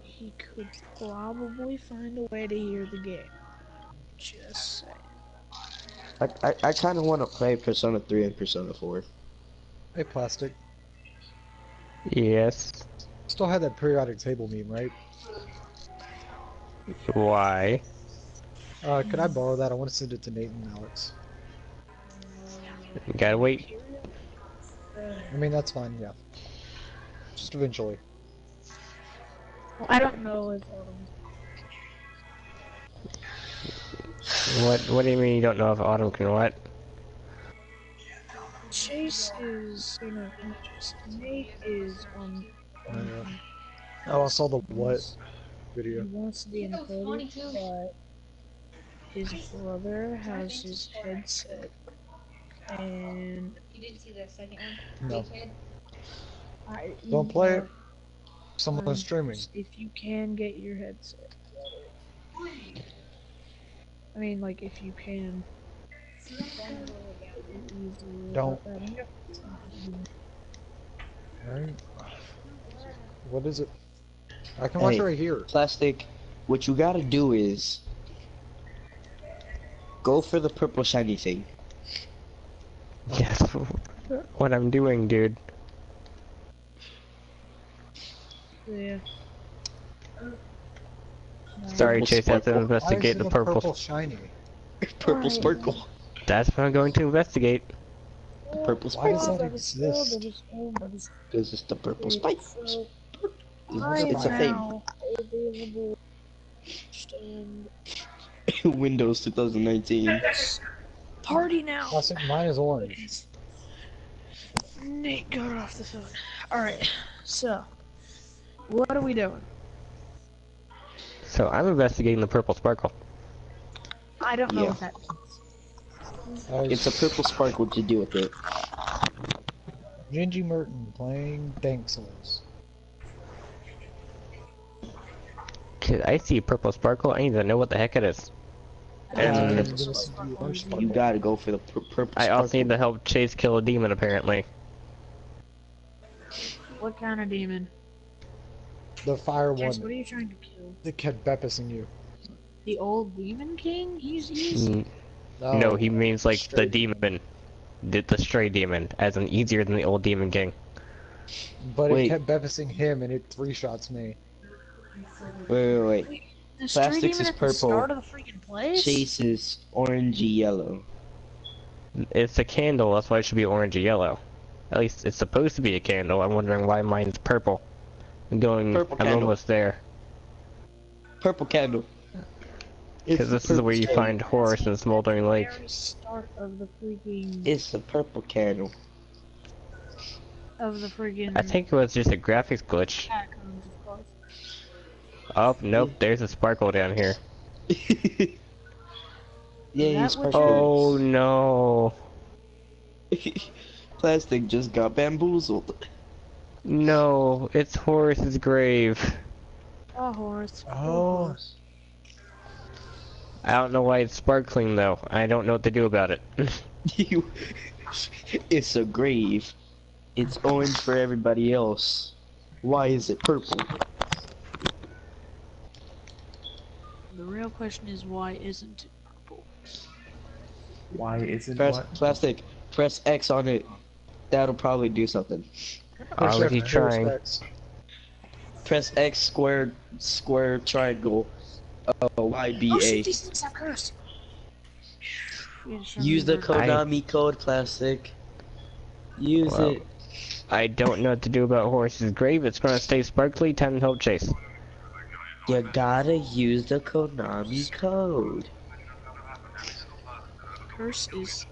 F: He could probably find a way to hear the game. Just saying.
D: I kind of want to play Persona 3 and Persona 4.
E: Hey, Plastic.
B: Yes.
E: Still had that periodic table meme, right?
B: Why?
E: Could I borrow that? I want to send it to Nate and Alex.
B: You gotta wait.
E: I mean, that's fine, yeah. Just eventually.
F: Well, I don't know if
B: What do you mean you don't know if Autumn can what?
F: Chase is, not Chase, Nate is
E: Oh, I saw the what
F: he
E: video.
F: wants to be in the party, but his brother has his headset, and
G: You didn't see the second one?
E: No.
G: Kid?
E: Don't play it. Someone's streaming.
F: If you can get your headset. I mean, like, if you can.
E: Don't. Alright. What is it? I can watch
D: Hey,
E: it right here.
D: Plastic, what you gotta do is go for the purple shiny thing.
B: Yes. What I'm doing, dude.
F: Yeah.
B: Sorry,
D: Purple
B: Chase, I have to
D: sparkle.
E: Why is
B: investigate
E: it
B: the
E: a
B: purple.
E: purple shiny?
D: Purple
F: Why?
D: sparkle.
B: That's what I'm going to investigate.
D: Purple
E: Why does
D: sparkle.
E: that exist?
D: Because it's the purple spike.
F: So,
E: Why
D: It's a thing.
F: now available and
D: Windows 2019.
F: party now.
E: Classic, mine is orange.
F: Nate got off the phone. Alright, so what are we doing?
B: So I'm investigating the purple sparkle.
F: I don't know
D: Yeah.
F: what that means.
D: It's a purple sparkle to do with it.
E: Gingy Merton playing Dank Souls.
B: Kid, I see purple sparkle. I need to know what the heck it is.
E: I'm
B: And
E: gonna see you orange
D: You
E: sparkle.
D: gotta go for the purple
B: I
D: sparkle.
B: also need to help Chase kill a demon, apparently.
F: What kind of demon?
E: The fire
F: Chase,
E: one
F: what are you trying to kill?
E: that kept Beppusing you.
F: The old demon king? He's
B: Mm, No, he means like the demon. The stray demon, as in easier than the old demon king.
E: But
D: Wait.
E: it kept Beppusing him and it 3-shots me.
D: Wait.
F: the stray
D: Plastics
F: demon
D: is
F: at the
D: purple.
F: start of the freaking place?
D: Chase is orangey yellow.
B: It's a candle, that's why it should be orangey yellow. At least it's supposed to be a candle. I'm wondering why mine's purple.
D: Purple
B: I'm
D: candle.
B: almost there.
D: Purple candle.
B: Because this is where you find Horus in Smoldering Lake.
F: Very start of the freaking
D: It's a purple candle.
F: of the freaking
B: I think it was just a graphics glitch.
F: catacombs, of course.
B: Oh, nope, there's a sparkle down here.
D: Yeah,
F: That
D: he's
F: was
D: purple.
B: Oh no.
D: Plastic just got bamboozled.
B: No, it's Horus's grave.
F: Oh, horse.
E: Oh.
B: I don't know why it's sparkling though. I don't know what to do about it.
D: It's a grave. It's orange for everybody else. Why is it purple?
F: The real question is, why isn't it purple?
C: Why isn't
D: Press
C: what?
D: plastic. Press X on it. That'll probably do something.
B: Already trying.
D: Press X square triangle.
F: Oh shit,
D: YBA.
F: these things have cursed!
D: Use the
F: code.
D: Konami code, plastic. Use
B: Well.
D: it.
B: I don't know what to do about Horus's grave. It's gonna stay sparkly. Time to help Chase.
D: You gotta use the Konami code.
F: Curse is.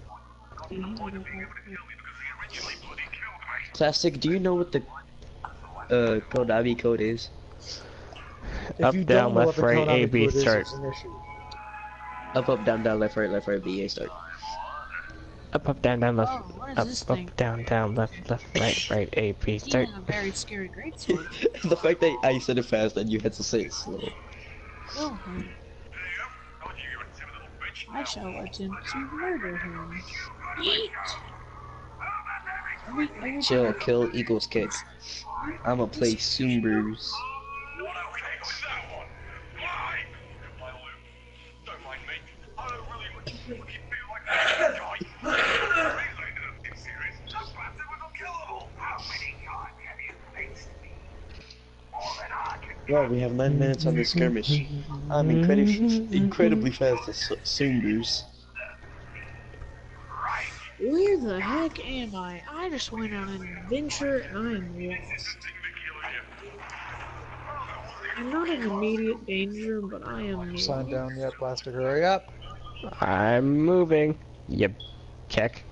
D: Plastic, do you know what the Konami code is?
E: If
B: Up,
E: you
B: down,
E: don't know
B: left,
E: what the
B: right,
E: Konami
B: A, B,
E: code is,
B: start.
E: it's an issue.
D: Up, down, left, right, B, A, start.
B: Up, down, left.
F: Oh, what is
B: Up,
F: this thing?
B: down, left, right, A, B,
F: He
B: start.
F: has a very scary greatsword.
D: The fact that I said it fast and you had to say it slow.
F: Oh, I shall attempt to murder him. Yeet!
D: Chill, kill equals kick. I'ma play Soombers. Well, we have 9 minutes on this skirmish. I'm incredibly fast at Soombers.
F: Where the heck am I? I just went on an adventure and I am lost. I'm not in immediate danger, but I am
E: Sign
F: lost.
E: down yet, Plastic, hurry up.
B: I'm moving. You keck.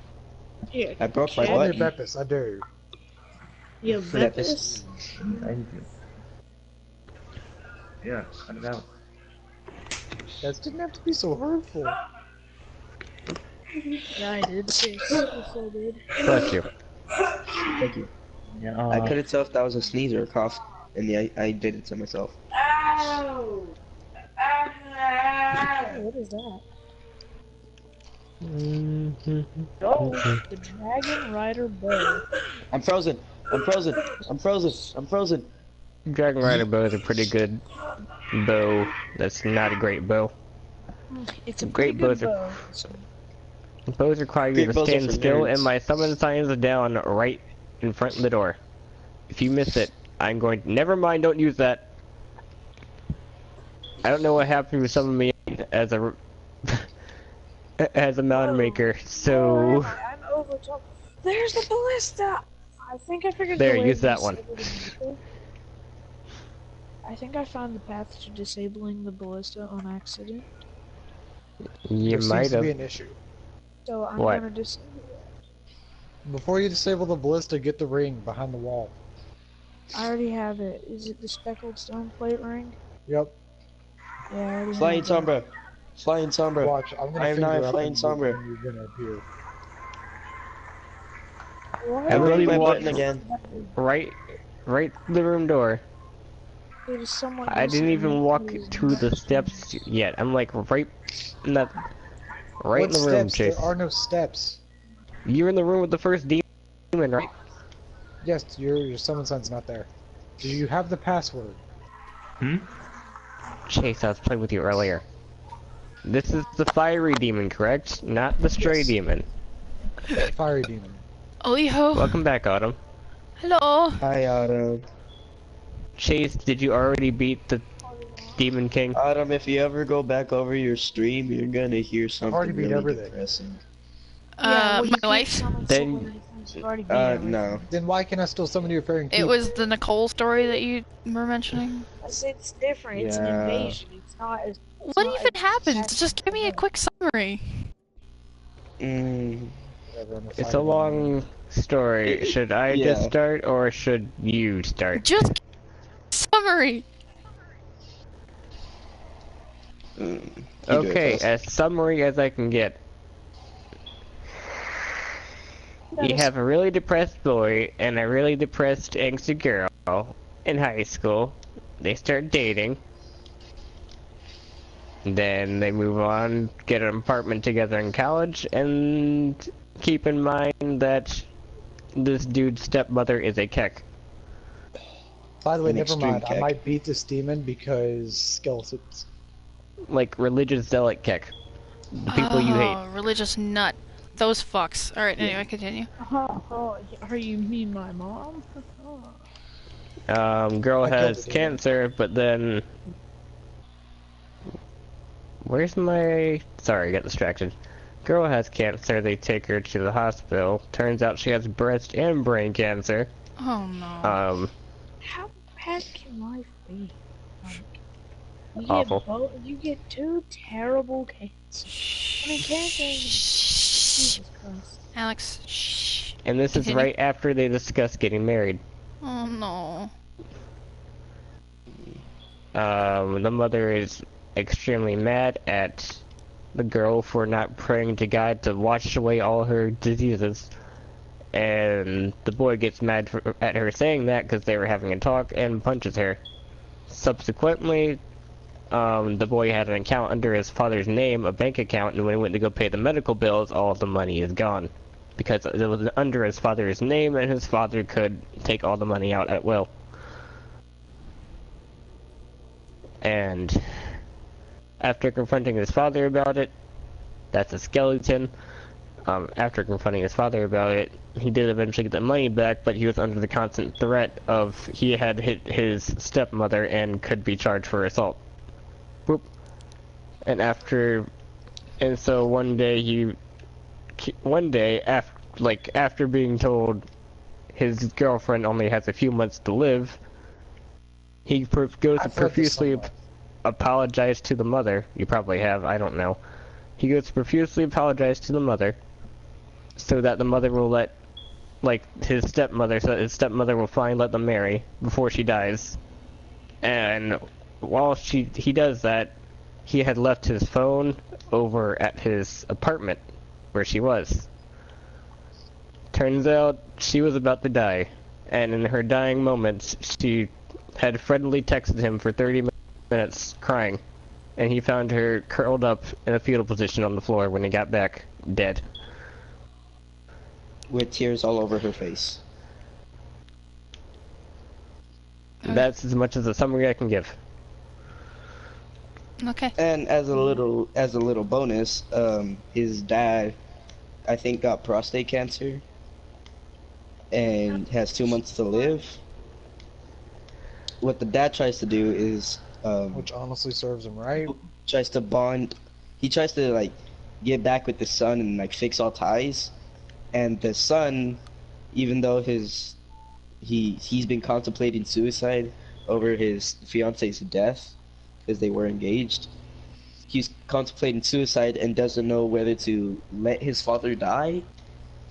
F: Yeah,
D: I broke my
F: okay.
E: Call me
D: button.
E: Beppus, I dare you.
F: You Beppis?
C: Thank you. Yeah, cut it out.
E: Guys, didn't have to be so hurtful.
F: Yeah, I did. Yes, I did.
B: Bless you.
D: Thank you.
C: Yeah,
D: I couldn't tell if that was a sneeze or a cough, and yeah, I did it to myself.
F: Oh, what is that? Oh, the Dragon Rider bow.
D: I'm frozen. I'm frozen. I'm frozen. I'm frozen.
B: Dragon Rider bow is a pretty good bow. That's not a great bow.
F: It's a pretty
B: Great
F: good
B: bows are
F: bow.
B: bows require you
D: Great
B: to
D: bows are
B: stand
D: for
B: still, and
D: nerds.
B: my summon sign is down right in front of the door. If you miss it, I'm going. Never mind. Don't use that. I don't know what happened with some of me as a as a mound maker.
F: Where
B: So
F: am I? I'm over top. There's the ballista! I think I figured
B: there,
F: the way
B: use
F: to
B: that one.
F: disable the ballista. I think I found the path to disabling the ballista on accident.
B: You
E: There seems
B: might
E: to be
B: have.
E: an issue.
F: So I'm
B: What?
F: gonna disable it.
E: Before you disable the ballista, get the ring behind the wall.
F: I already have it. Is it the speckled stone plate ring?
E: Yep.
F: Yeah, I already
D: Flying
F: have that.
D: Sombra. Flying Sombra.
E: Watch, I'm
D: I
E: gonna
D: am not
E: finger
D: a
E: up
D: flying
E: and
D: Sombra.
E: you're gonna appear.
F: Why
B: I
F: are
B: really
F: you
D: my
B: walked
D: button again.
B: right to the room door.
F: It is somewhat
B: I didn't
F: decent
B: even
F: enough
B: walk
F: to use
B: to the
F: that.
B: steps yet. I'm like right in the
E: What
B: in the room,
E: steps?
B: Chase.
E: There are no steps.
B: You're in the room with the first demon, right?
E: Yes, your summon sign's not there. Do you have the password?
B: Chase, I was playing with you earlier. This is the fiery demon, correct? Not the stray
E: Yes.
B: demon.
E: Fiery demon.
A: Oliho.
B: Welcome back, Autumn.
A: Hello.
D: Hi, Autumn.
B: Chase, did you already beat the Demon King?
D: Autumn, if you ever go back over your stream, you're gonna hear something
E: already beat
D: really
E: everything.
D: depressing.
F: Yeah, well, you
A: My
F: can't
A: life.
F: summon
B: Then-
F: so many things. You've already beat everything.
D: No.
E: Then why can I still summon you a fairy?
A: It was the Nicole story that you were mentioning.
F: I said it's different. It's an
D: Yeah.
F: invasion. It's not as. It's
A: What
F: not
A: even
F: as
A: happens? Just give me a quick summary.
B: It's a long story. Should I just
D: Yeah.
B: start, or should you start?
A: Just summary.
D: You
B: Okay,
D: do it,
B: as summary as I can get. You have a really depressed boy and a really depressed, angsty girl in high school. They start dating. Then they move on, get an apartment together in college, and keep in mind that this dude's stepmother is a keck.
E: By the way,
D: An
E: never
D: extreme
E: mind. I
D: kick.
E: might beat this demon because skeletons.
B: Like, religious zealot keck. The people you hate.
A: Oh, religious nut. Those fucks. Alright, anyway, continue.
F: Are you mean my mom?
B: Girl
E: I killed
B: has
E: the demon.
B: cancer, but then... Where's my... Sorry, I got distracted. Girl has cancer, they take her to the hospital. Turns out she has breast and brain cancer.
A: Oh no.
F: How bad can life be? Like, you
B: Awful.
F: Get you get two terrible cancers. I mean, cancer. Jesus Christ.
A: Alex, shh.
B: And this is
A: Continue.
B: right after they discuss getting married.
A: Oh no.
B: The mother is extremely mad at the girl for not praying to God to wash away all her diseases. And the boy gets mad at her saying that because they were having a talk and punches her. Subsequently, the boy had an account under his father's name, a bank account, and when he went to go pay the medical bills, all of the money is gone. Because it was under his father's name and his father could take all the money out at will. And after confronting his father about it, that's a skeleton. After confronting his father about it, he did eventually get the money back, but he was under the constant threat of he had hit his stepmother and could be charged for assault. Boop. And so one day after being told his girlfriend only has a few months to live, he goes to
E: I've heard this
B: profusely
E: somewhere.
B: apologize to the mother. You probably have, I don't know. He goes to profusely apologize to the mother, so that the mother will let, his stepmother will finally let them marry before she dies. And while he does that, he had left his phone over at his apartment where she was. Turns out she was about to die, and in her dying moments, she had friendly texted him for 30 minutes crying, and he found her curled up in a fetal position on the floor when he got back, dead.
D: With tears all over her face.
B: That's as much as a summary I can give.
A: Okay.
D: And as a little bonus, his dad, I think, got prostate cancer and has 2 months to live. What the dad tries to do is,
E: Which honestly serves him right.
D: tries to bond. He tries to like get back with the son and like fix all ties. And the son, even though he's been contemplating suicide over his fiance's death because they were engaged. He's contemplating suicide and doesn't know whether to let his father die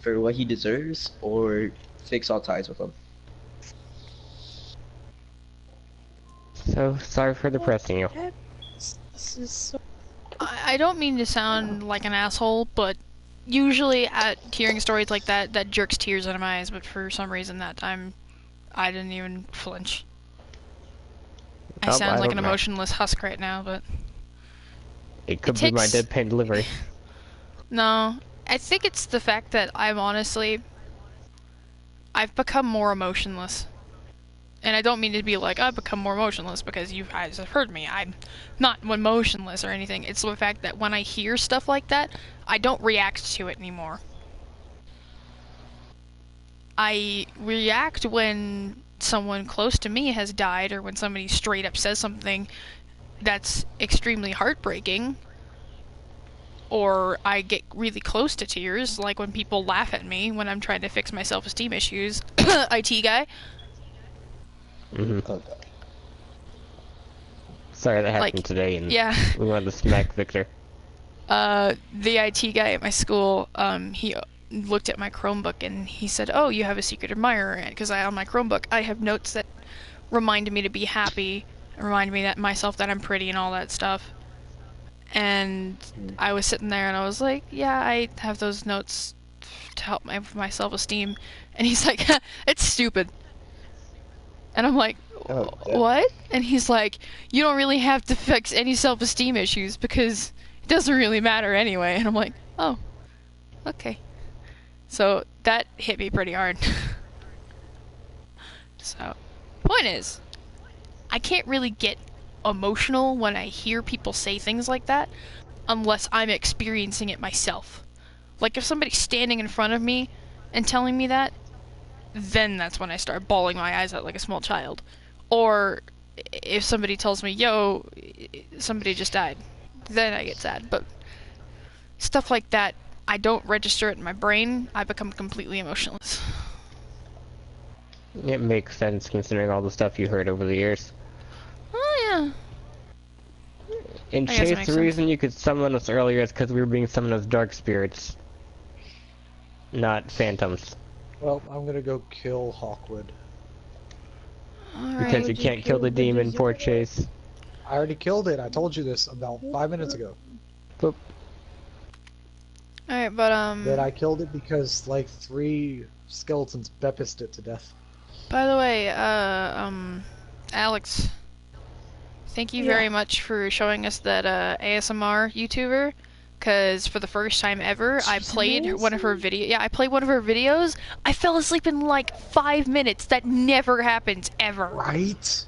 D: for what he deserves or fix all ties with him.
B: So, sorry for depressing you.
F: This is so.
A: I don't mean to sound like an asshole, but usually at hearing stories like that, that jerks tears out of my eyes, but for some reason that time, I didn't even flinch. I
B: Oh,
A: sound
B: I
A: like
B: don't
A: an
B: know.
A: emotionless husk right now, but...
B: It could be my
A: takes-
B: deadpan delivery.
A: No, I think it's the fact that I've become more emotionless. And I don't mean to be like, I've become more emotionless because you guys have heard me. I'm not emotionless or anything. It's the fact that when I hear stuff like that, I don't react to it anymore. I react when someone close to me has died or when somebody straight up says something that's extremely heartbreaking. Or I get really close to tears, like when people laugh at me when I'm trying to fix my self-esteem issues. IT guy.
B: Mm-hmm.
D: Oh god.
B: Sorry that happened
A: Like,
B: today, and
A: yeah.
B: we wanted to smack Victor.
A: The IT guy at my school, he looked at my Chromebook and he said, "Oh, you have a secret admirer." Because on my Chromebook, I have notes that remind me to be happy, remind me that myself that I'm pretty and all that stuff. And I was sitting there and I was like, "Yeah, I have those notes to help my self-esteem." And he's like, "It's stupid." And I'm like,
D: Oh, yeah.
A: "What?" And he's like, "You don't really have to fix any self-esteem issues because it doesn't really matter anyway." And I'm like, "Oh, okay." So that hit me pretty hard. So, point is, I can't really get emotional when I hear people say things like that unless I'm experiencing it myself. Like if somebody's standing in front of me and telling me that, then that's when I start bawling my eyes out like a small child. Or if somebody tells me, "Yo, somebody just died," then I get sad. But stuff like that, I don't register it in my brain. I become completely emotionless.
B: It makes sense considering all the stuff you heard over the years.
A: Oh yeah.
B: And
A: I guess it
B: Chase,
A: makes
B: the
A: sense.
B: reason you could summon us earlier is because we were being summoned as dark spirits, not phantoms.
E: Well, I'm gonna go kill Hawkwood.
A: Alright.
B: Because you can't kill the demon, poor Chase.
E: I already killed it. I told you this about 5 minutes ago.
B: Boop.
A: Alright, but
E: That I killed it because like 3 skeletons bepised it to death.
A: by the way, Alex, thank you very much for showing us that ASMR YouTuber. Cause for the first time ever, I played one of her video. Yeah, I played one of her videos. I fell asleep in like 5 minutes. That never happens ever.
E: Right?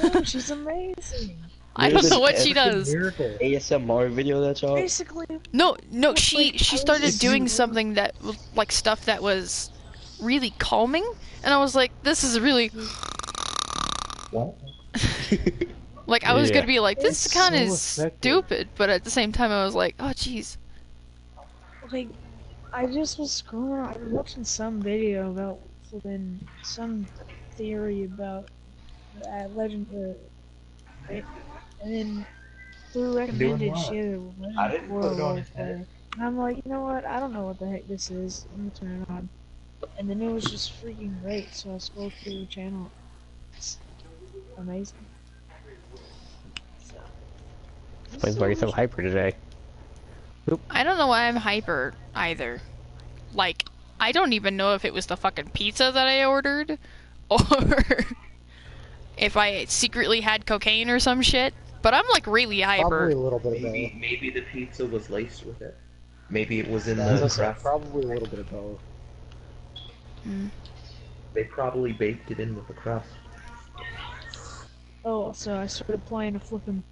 F: No, she's amazing.
A: I don't know what she does.
E: Miracle.
D: ASMR video that y'all.
F: Basically,
A: No, she
F: Like, I
A: started
F: was-
A: doing something that was like stuff that was really calming, and I was like, this is really
C: What?
A: like I was
B: Yeah.
A: gonna be like, this
E: It's
A: kind of
E: so effective.
A: stupid, but at the same time I was like, oh jeez.
F: like, I just was scrolling. I was watching some video about flipping some theory about legend, right? And then through recommended
C: what?
F: shit,
C: I didn't put it on his
F: warfare.
C: head.
F: And I'm like, you know what? I don't know what the heck this is. I'm gonna turn it on. And then it was just freaking great. So I scrolled through the channel. It's amazing. So,
B: Explains why you're so hyper today.
A: I don't know why I'm hyper either. Like, I don't even know if it was the fucking pizza that I ordered, or if I secretly had cocaine or some shit. But I'm like really hyper.
E: Probably a little bit of both.
C: Maybe the pizza was laced with it. Maybe it was in
E: As I
C: the
E: said,
C: crust.
E: probably a little bit of both.
A: Mm.
C: They probably baked it in with the crust.
F: Oh, so I started playing a flipping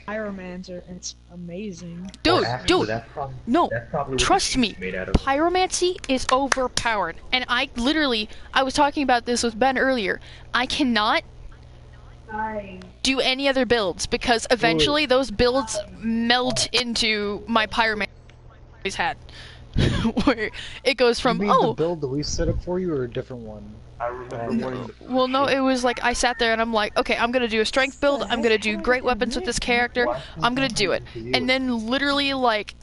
F: Pyromancer, and it's amazing.
C: Or
A: Dude,
C: actually,
A: dude, no,
C: that's probably what the
A: trust
C: sheep's
A: me,
C: made out of.
A: pyromancy is overpowered. And I was talking about this with Ben earlier. I cannot do any other builds because eventually those builds meld into my pyromancy's head. Where it goes
E: You
A: from,
E: mean the
A: oh,
E: build that we set up for you, or a different one?
C: I remember
E: Okay.
C: wanting to.
A: well, no, it was like I sat there and I'm like, okay, I'm gonna do a strength build. I'm gonna do great weapons with this character. I'm gonna do it. And then literally like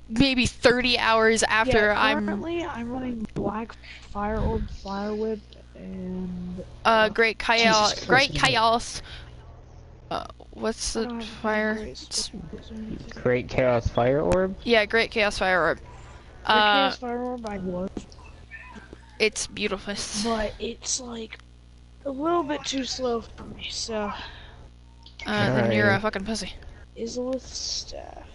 A: maybe 30 hours after
F: Yeah, currently I'm running Black Fire Orb, Fire Whip, and
A: Great
E: Jesus
A: Chaos,
E: Christ,
A: Great
E: you know.
A: Chaos. What's
F: I
A: the
F: don't have
A: fire?
F: great skills or anything.
B: Great Chaos Fire Orb?
A: Yeah, Great Chaos Fire Orb.
F: The Chaos Fire Orb I love,
A: It's beautiful.
F: but it's like a little bit too slow for me. So
A: Then you're a
B: Alright.
A: fucking pussy.
F: Islith Staff.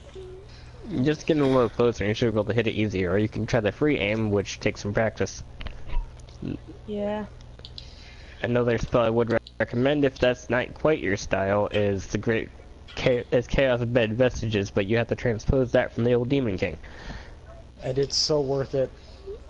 B: Just getting a little closer and you should be able to hit it easier, or you can try the free aim, which takes some practice.
F: Yeah.
B: Another spell I would recommend if that's not quite your style is the Chaos Bed Vestiges, but you have to transpose that from the old Demon King.
E: And it's so worth it.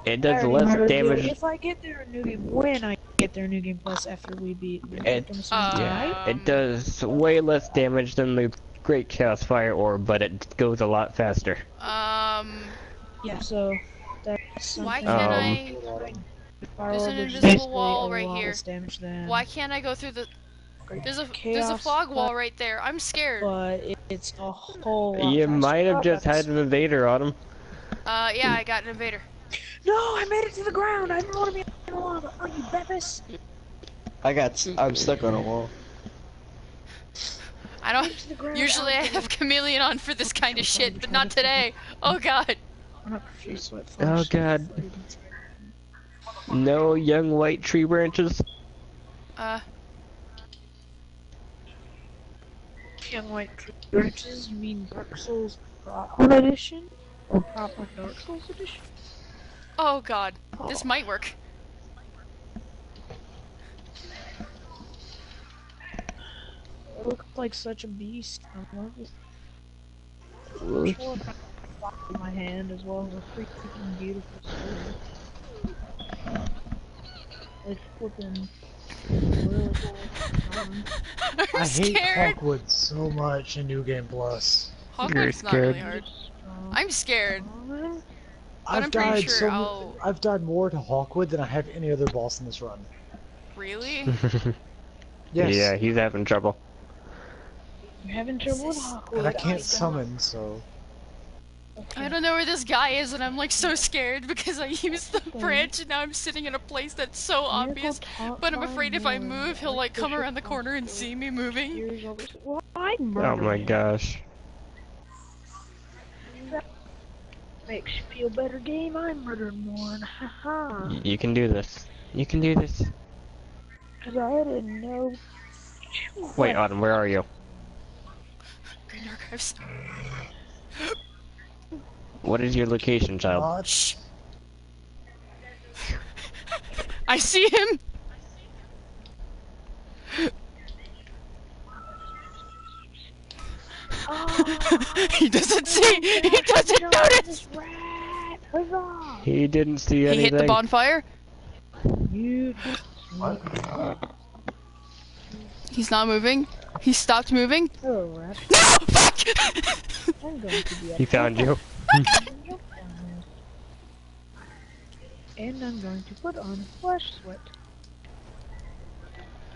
B: It
F: I
B: does
F: already know how
B: less
F: to do it.
B: damage.
F: If I get there a new game, when I get there a new game plus after we beat
B: It,
F: Victims
B: yeah, it does way less damage than the Great Chaos Fire Orb, but it goes a lot faster.
F: Yeah, so that's something.
A: Why can't I? There's an invisible wall right here. Why can't I go through the? There's a fog wall right there. I'm scared.
F: But it's a whole lot
B: You
F: faster.
B: might have
F: Oh,
B: just had
F: that's-
B: an invader on him.
A: Yeah, I got an invader.
F: No, I made it to the ground. I didn't want to be in the lava. Oh, you Bevis.
D: I'm stuck on a wall.
A: I don't. Usually I have chameleon on for this kind of shit, but not today. Oh god.
B: Oh god. No young white tree branches.
F: Young White Branches, you mean Dark Souls Proper Edition? Or Proper Dark Souls Edition?
A: Oh god. This might work.
F: It looks like such a beast. I love it.
B: Ooh.
F: In my hand as well as a freaking beautiful sword. It's flipping really cool.
A: I'm
E: I hate
A: scared.
E: Hawkwood so much in New Game Plus.
A: Hogwarts not really hard. I'm scared.
E: I've
A: I'm pretty
E: died
A: sure
E: so
A: I'll-
E: I've died more to Hawkwood than I have any other boss in this run.
A: Really?
E: Yes.
B: Yeah, he's having trouble.
F: You're having trouble with Hawkwood.
E: And I can't summon, so
A: I don't know where this guy is, and I'm like so scared because I used the branch, and now I'm sitting in a place that's so obvious. But I'm afraid if I move, he'll like come around the corner and see me moving.
F: Why
B: Oh
F: murder
B: my
F: him?
B: gosh.
F: Makes you feel better, game. I murdered more. Haha.
B: You can do this. You can do this.
F: Cause I didn't know.
B: Wait, Autumn, where are you?
A: Green Archives.
B: What is your location, child?
A: Shh. I see him. He doesn't see. He doesn't notice.
B: He didn't see
A: He
B: anything.
A: hit the bonfire.
F: You.
A: He's not moving. He stopped moving.
F: Oh, rat.
A: No! Fuck!
F: I'm going to be
B: He found you.
F: And I'm going to put on Flesh Sweat.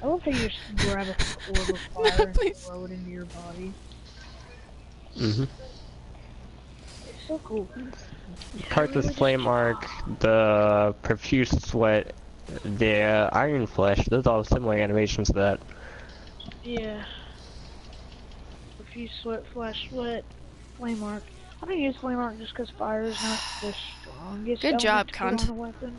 F: I love how you just grab a orb of fire and
A: please.
F: throw it into your body.
B: Mm-hmm.
F: It's so cool.
B: Karthus Flame Arc, the Profuse Sweat, the Iron Flesh, those all have similar animations to that.
F: Yeah. If you sweat, Flesh Sweat, Flame Arc. I don't use Flame Arc just because fire is not the strongest.
A: Good job,
F: element to put
A: cunt.
F: on a weapon.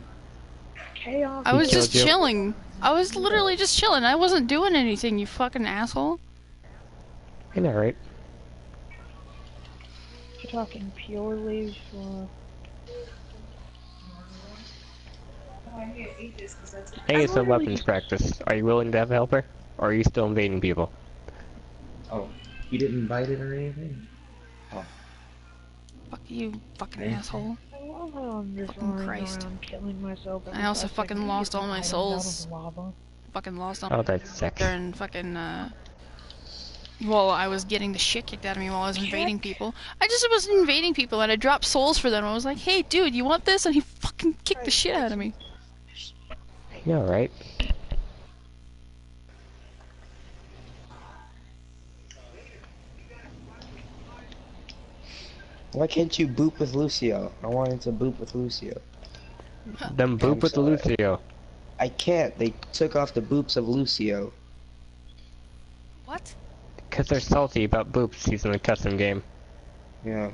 F: Chaos.
A: I was
B: killed
A: just
B: you.
A: chilling. I was literally just chilling. I wasn't doing anything, you fucking asshole.
B: I know, right?
F: You're talking purely for...
B: Hey, it's some
F: literally
B: weapons
F: just
B: practice. Are you willing to have a helper? Or are you still invading people?
C: Oh, you didn't invite it or anything?
A: Fuck you, fucking
C: Okay.
A: asshole.
F: I love how I'm just
A: Fucking
F: running
A: Christ.
F: around killing myself every
A: I also
F: 5 seconds
A: fucking
F: to get
A: lost
F: some
A: all my
F: items out of
A: souls.
F: the lava.
A: Fucking lost all
B: Oh, that sucks.
A: during fucking, while I was getting the shit kicked out of me while I was invading
F: Check.
A: people. I just was invading people and I dropped souls for them. I was like, hey dude, you want this? And he fucking kicked the shit out of me.
B: Yeah, right.
D: Why can't you boop with Lucio? I wanted to boop with Lucio.
B: Then boop
D: I'm
B: with
D: sorry.
B: Lucio.
D: I can't. They took off the boops of Lucio.
A: What?
B: Because they're salty about boops using the custom game.
D: Yeah.